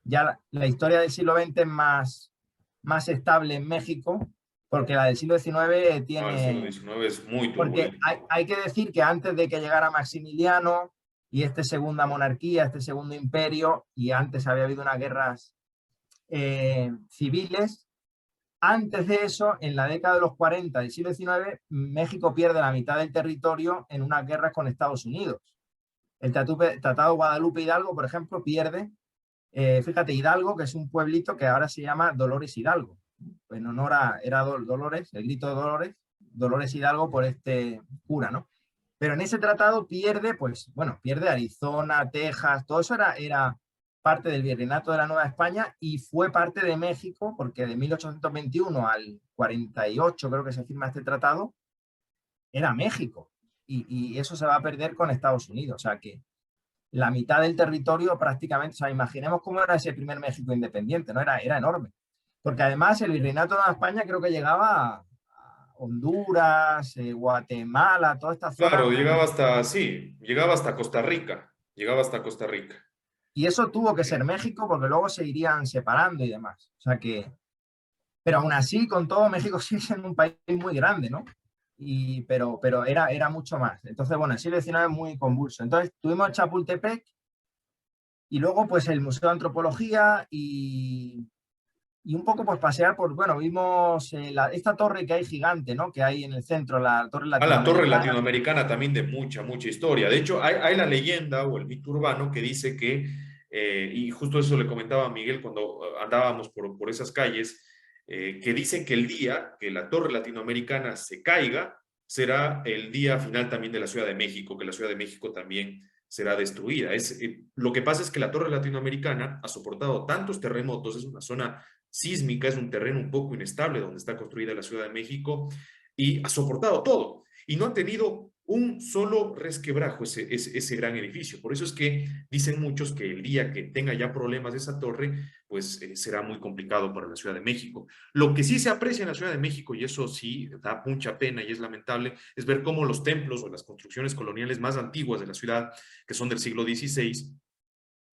ya la historia del siglo XX es más estable en México, porque la del siglo XIX No, el siglo tiene... XIX es muy Porque turbulento. hay que decir que antes de que llegara Maximiliano y segunda monarquía, segundo imperio, y antes había habido unas guerras civiles, antes de eso, en la década de los 40 del siglo XIX, México pierde la mitad del territorio en unas guerras con Estados Unidos. El Tratado de Guadalupe Hidalgo, por ejemplo, pierde Fíjate, Hidalgo, que es un pueblito que ahora se llama Dolores Hidalgo, en honor a, era Dolores, el grito de Dolores, Dolores Hidalgo por este cura, ¿no? Pero en ese tratado pierde, pues, bueno, pierde Arizona, Texas, todo eso era parte del Virreinato de la Nueva España y fue parte de México, porque de 1821 al 48 creo que se firma este tratado, era México. Y eso se va a perder con Estados Unidos. O sea que la mitad del territorio prácticamente, o sea, imaginemos cómo era ese primer México independiente, ¿no? Era enorme. Porque además el Virreinato de Nueva España creo que llegaba a Honduras, Guatemala, toda esta zona. Claro, llegaba hasta, sí, llegaba hasta Costa Rica, llegaba hasta Costa Rica. Y eso tuvo que ser México porque luego se irían separando y demás. O sea que, pero aún así, con todo, México sigue siendo un país muy grande, ¿no? Pero era mucho más. Entonces, bueno, el siglo XIX es muy convulso. Entonces, tuvimos Chapultepec y luego, pues, el Museo de Antropología y un poco, pues, pasear por, bueno, vimos esta torre que hay gigante, ¿no? Que hay en el centro, la torre Ah, la torre latinoamericana. latinoamericana también de mucha, mucha historia. De hecho, hay la leyenda o el mito urbano que dice que, y justo eso le comentaba a Miguel cuando andábamos por esas calles, que dicen que el día que la torre latinoamericana se caiga, será el día final también de la Ciudad de México, que la Ciudad de México también será destruida. Lo que pasa es que la torre latinoamericana ha soportado tantos terremotos, es una zona sísmica, es un terreno un poco inestable donde está construida la Ciudad de México y ha soportado todo y no ha tenido un solo resquebrajo ese gran edificio. Por eso es que dicen muchos que el día que tenga ya problemas esa torre, pues será muy complicado para la Ciudad de México. Lo que sí se aprecia en la Ciudad de México, y eso sí da mucha pena y es lamentable, es ver cómo los templos o las construcciones coloniales más antiguas de la ciudad, que son del siglo XVI,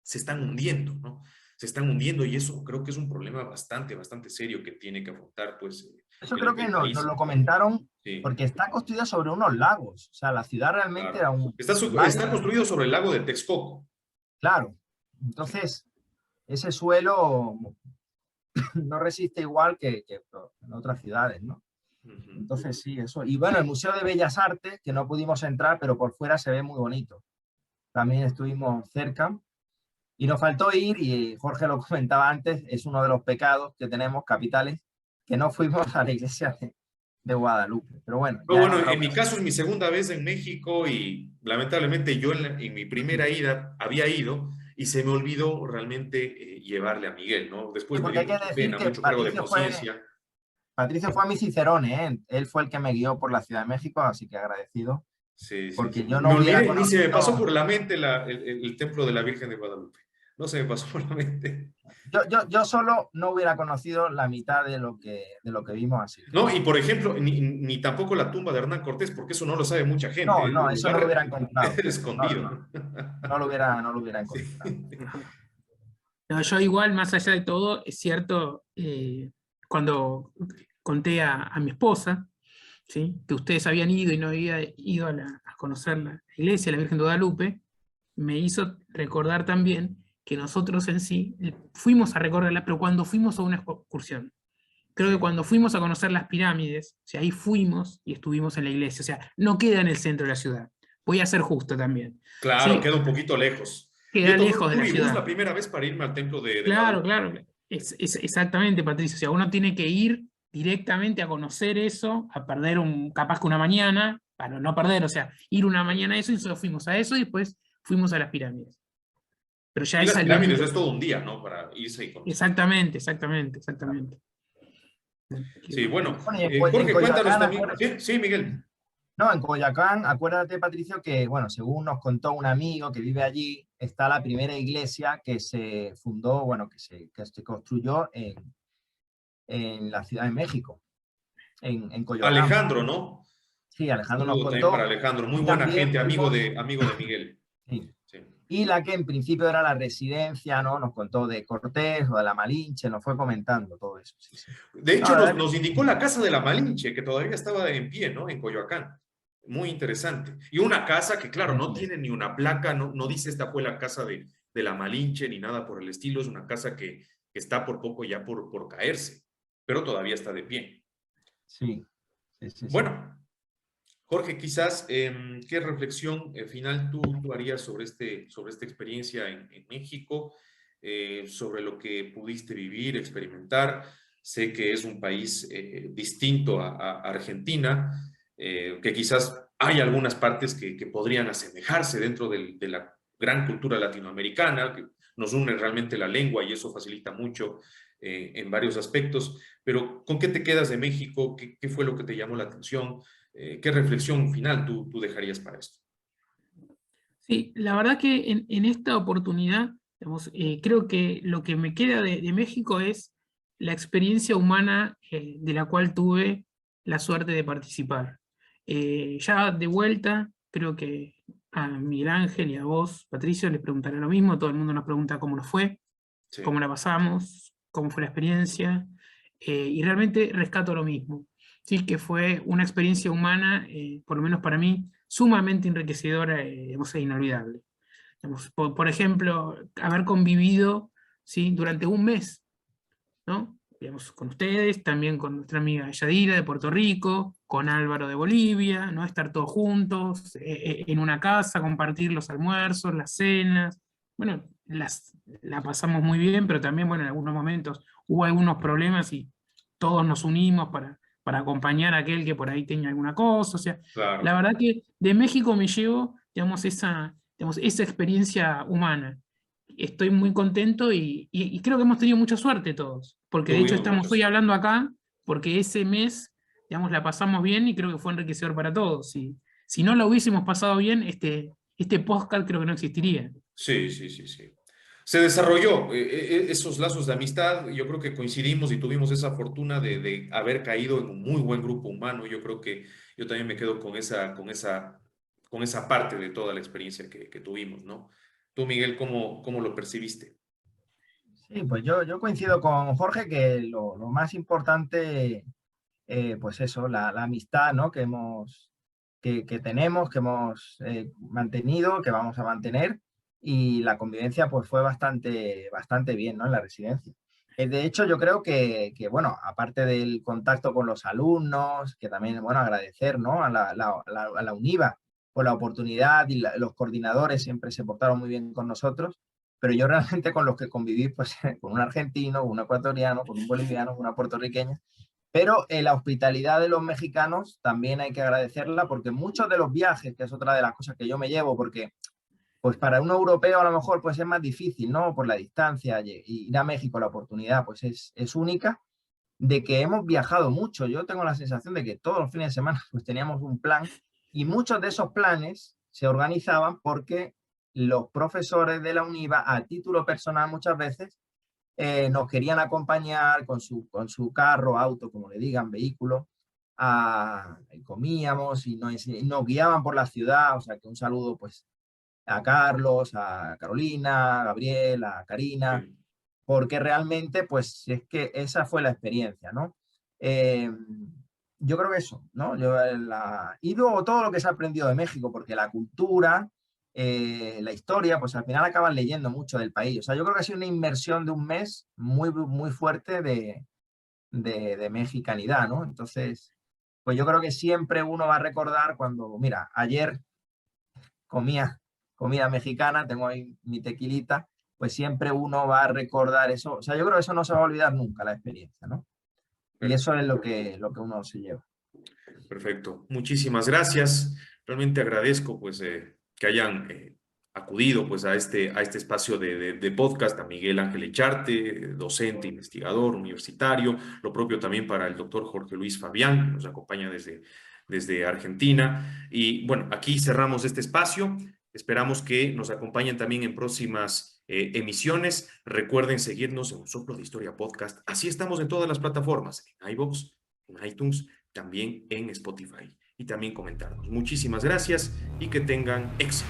se están hundiendo, ¿no? Se están hundiendo y eso creo que es un problema bastante, bastante serio que tiene que afrontar, pues, Eso creo que el nos país. lo comentaron Sí. porque está construida sobre unos lagos. O sea, la ciudad realmente Claro. era un Está valle, construido sobre el lago de Texcoco. claro. Sí. Entonces, ese suelo no resiste igual que en otras ciudades, ¿no? Ujú. Entonces, sí, eso. Y bueno, el Museo de Bellas Artes, que no pudimos entrar, pero por fuera se ve muy bonito. También estuvimos cerca. Y nos faltó ir, y Jorge lo comentaba antes, es uno de los pecados que tenemos capitales, que no fuimos a la iglesia de Guadalupe. Pero bueno, No, ya en bueno, otra en mi ocasión. caso es mi segunda vez en México y lamentablemente yo en mi primera ida había ido y se me olvidó realmente llevarle a Miguel, ¿no? Sí, Después me porque dio hay que mucha decir pena, que mucho cargo de conciencia. Patricio fue a mi Cicerone, ¿eh? Él fue el que me guió por la Ciudad de México, así que agradecido, Sí, sí, porque sí. yo no Me hubiera olvidé, ni se me pasó conocido, por la mente el templo de la Virgen de Guadalupe. No se me pasó por la mente. yo solo no hubiera conocido la mitad de lo que vimos así. No, y por ejemplo, ni tampoco la tumba de Hernán Cortés, porque eso no lo sabe mucha gente, No, el no, eso no lo lugar hubiera encontrado. No, escondido, no, ¿no? no lo hubiera Sí. encontrado. No, yo igual, más allá de todo, es cierto, cuando conté a mi esposa, ¿sí? Que ustedes habían ido y no había ido a conocer la iglesia, la Virgen de Guadalupe, me hizo recordar también que nosotros en sí fuimos a recorrerla, pero cuando fuimos a una excursión. Creo que cuando fuimos a conocer las pirámides, o sea, ahí fuimos y estuvimos en la iglesia, o sea, no queda en el centro de la ciudad. Voy a ser justo también. Claro, ¿Sí? queda un poquito lejos. Yo Queda tomé un lejos de la turibús la ciudad. primera vez para irme al templo de Claro, Guadalupe. claro. Es exactamente, Patricio. O sea, uno tiene que ir directamente a conocer eso, a perder capaz que una mañana, para no perder, o sea, ir una mañana a eso y nosotros fuimos a eso y después fuimos a las pirámides. Pero ya Y es las pirámides saliendo. es todo un día, ¿no? Para irse y conocer. Exactamente, exactamente, exactamente. Sí, bueno, Bueno, y en Jorge, cuéntanos Coyoacán, también. Sí, sí, Miguel. no, en Coyoacán, acuérdate, Patricio, que, bueno, según nos contó un amigo que vive allí, está la primera iglesia que se fundó, bueno, que se construyó en la Ciudad de México, en Coyoacán. Alejandro, ¿no? Sí, Un Alejandro nos saludo también para contó. Alejandro, muy Y buena también gente, fuimos, amigo de Miguel. sí, Sí. y la que en principio era la residencia, ¿no? Nos contó de Cortés o de la Malinche, nos fue comentando todo eso. Sí, sí. De No, hecho, la verdad nos indicó la casa de la Malinche, que todavía estaba en pie, ¿no? En Coyoacán. Muy interesante. Y una casa que, claro, no que, tiene ni una placa, no dice esta fue la casa de la Malinche ni nada por el estilo. Es una casa que está por poco ya por caerse, pero todavía está de pie. sí, sí, sí, sí. Bueno, Jorge, quizás, ¿qué reflexión final tú harías sobre esta experiencia en México? sobre lo que pudiste vivir, experimentar. Sé que es un país distinto a Argentina, que quizás hay algunas partes que podrían asemejarse dentro de la gran cultura latinoamericana, que nos une realmente la lengua y eso facilita mucho en varios aspectos. Pero ¿con qué te quedas de México? ¿Qué fue lo que te llamó la atención? ¿Qué reflexión final tú dejarías para esto? Sí, la verdad que en esta oportunidad, digamos, creo que lo que me queda de México es la experiencia humana de la cual tuve la suerte de participar. Ya de vuelta, creo que a Miguel Ángel y a vos, Patricio, les preguntaré lo mismo. Todo el mundo nos pregunta cómo nos fue, Sí, cómo la pasamos, cómo fue la experiencia, y realmente rescato lo mismo. Sí, que fue una experiencia humana, por lo menos para mí, sumamente enriquecedora, digamos, e inolvidable. Digamos, por ejemplo, haber convivido, ¿sí?, durante un mes, ¿no? Digamos, con ustedes, también con nuestra amiga Yadira de Puerto Rico, con Álvaro de Bolivia, ¿no? Estar todos juntos en una casa, compartir los almuerzos, las cenas. Bueno, la pasamos muy bien, pero también, bueno, en algunos momentos hubo algunos problemas y todos nos unimos para acompañar a aquel que por ahí tenía alguna cosa. O sea, la claro. verdad que de México me llevo, digamos, esa experiencia humana. Estoy muy contento y creo que hemos tenido mucha suerte todos, porque de hecho Tuvimos mucha estamos hoy suerte. hablando acá, porque ese mes, digamos, la pasamos bien y creo que fue enriquecedor para todos. Si no la hubiésemos pasado bien, este podcast creo que no existiría. Sí, sí, sí, sí. Se desarrolló esos lazos de amistad. Yo creo que coincidimos y tuvimos esa fortuna de haber caído en un muy buen grupo humano. Yo creo que yo también me quedo con esa parte de toda la experiencia que tuvimos, ¿no? Tú, Miguel, ¿cómo lo percibiste? Sí, pues yo coincido con Jorge que lo más importante, pues eso, la amistad, ¿no? Que tenemos, que hemos mantenido, que vamos a mantener, y la convivencia pues fue bastante bien, ¿no? En la residencia. De hecho, yo creo bueno, aparte del contacto con los alumnos, que también, bueno, agradecer, ¿no? A la UNIVA por la oportunidad y los coordinadores siempre se portaron muy bien con nosotros, pero yo realmente con los que conviví, pues con un argentino, con un ecuatoriano, con un boliviano, con una puertorriqueña, pero la hospitalidad de los mexicanos también hay que agradecerla porque muchos de los viajes, que es otra de las cosas que yo me llevo, porque pues para un europeo a lo mejor pues es más difícil, ¿no? Por la distancia, y ir a México, la oportunidad pues es única, de que hemos viajado mucho. Yo tengo la sensación de que todos los fines de semana pues teníamos un plan y muchos de esos planes se organizaban porque los profesores de la UNIVA, a título personal muchas veces, nos querían acompañar con su carro, auto, como le digan, vehículo, comíamos y nos guiaban por la ciudad. O sea que un saludo pues a Carlos, a Carolina, a Gabriel, a Karina, Sí, porque realmente pues es que esa fue la experiencia, ¿no? Eh, yo creo que eso, ¿no? Y luego todo lo que se ha aprendido de México, porque la cultura, la historia, pues al final acaban leyendo mucho del país. O sea, yo creo que ha sido una inmersión de un mes muy fuerte de mexicanidad, ¿no? Entonces, pues yo creo que siempre uno va a recordar cuando, mira, ayer comía comida mexicana, tengo ahí mi tequilita, pues siempre uno va a recordar eso. O sea, yo creo que eso no se va a olvidar nunca, la experiencia, ¿no? Y eso es lo que uno se lleva. perfecto. Muchísimas gracias. Realmente agradezco pues que hayan acudido pues a este espacio de podcast, a Miguel Ángel Echarte, docente, investigador, universitario, lo propio también para el doctor Jorge Luis Fabián, que nos acompaña desde Argentina. Y bueno, aquí cerramos este espacio. Esperamos que nos acompañen también en próximas emisiones. Recuerden seguirnos en Un Soplo de Historia Podcast. Así estamos en todas las plataformas, en iVoox, en iTunes, también en Spotify, y también comentarnos. Muchísimas gracias y que tengan éxitos.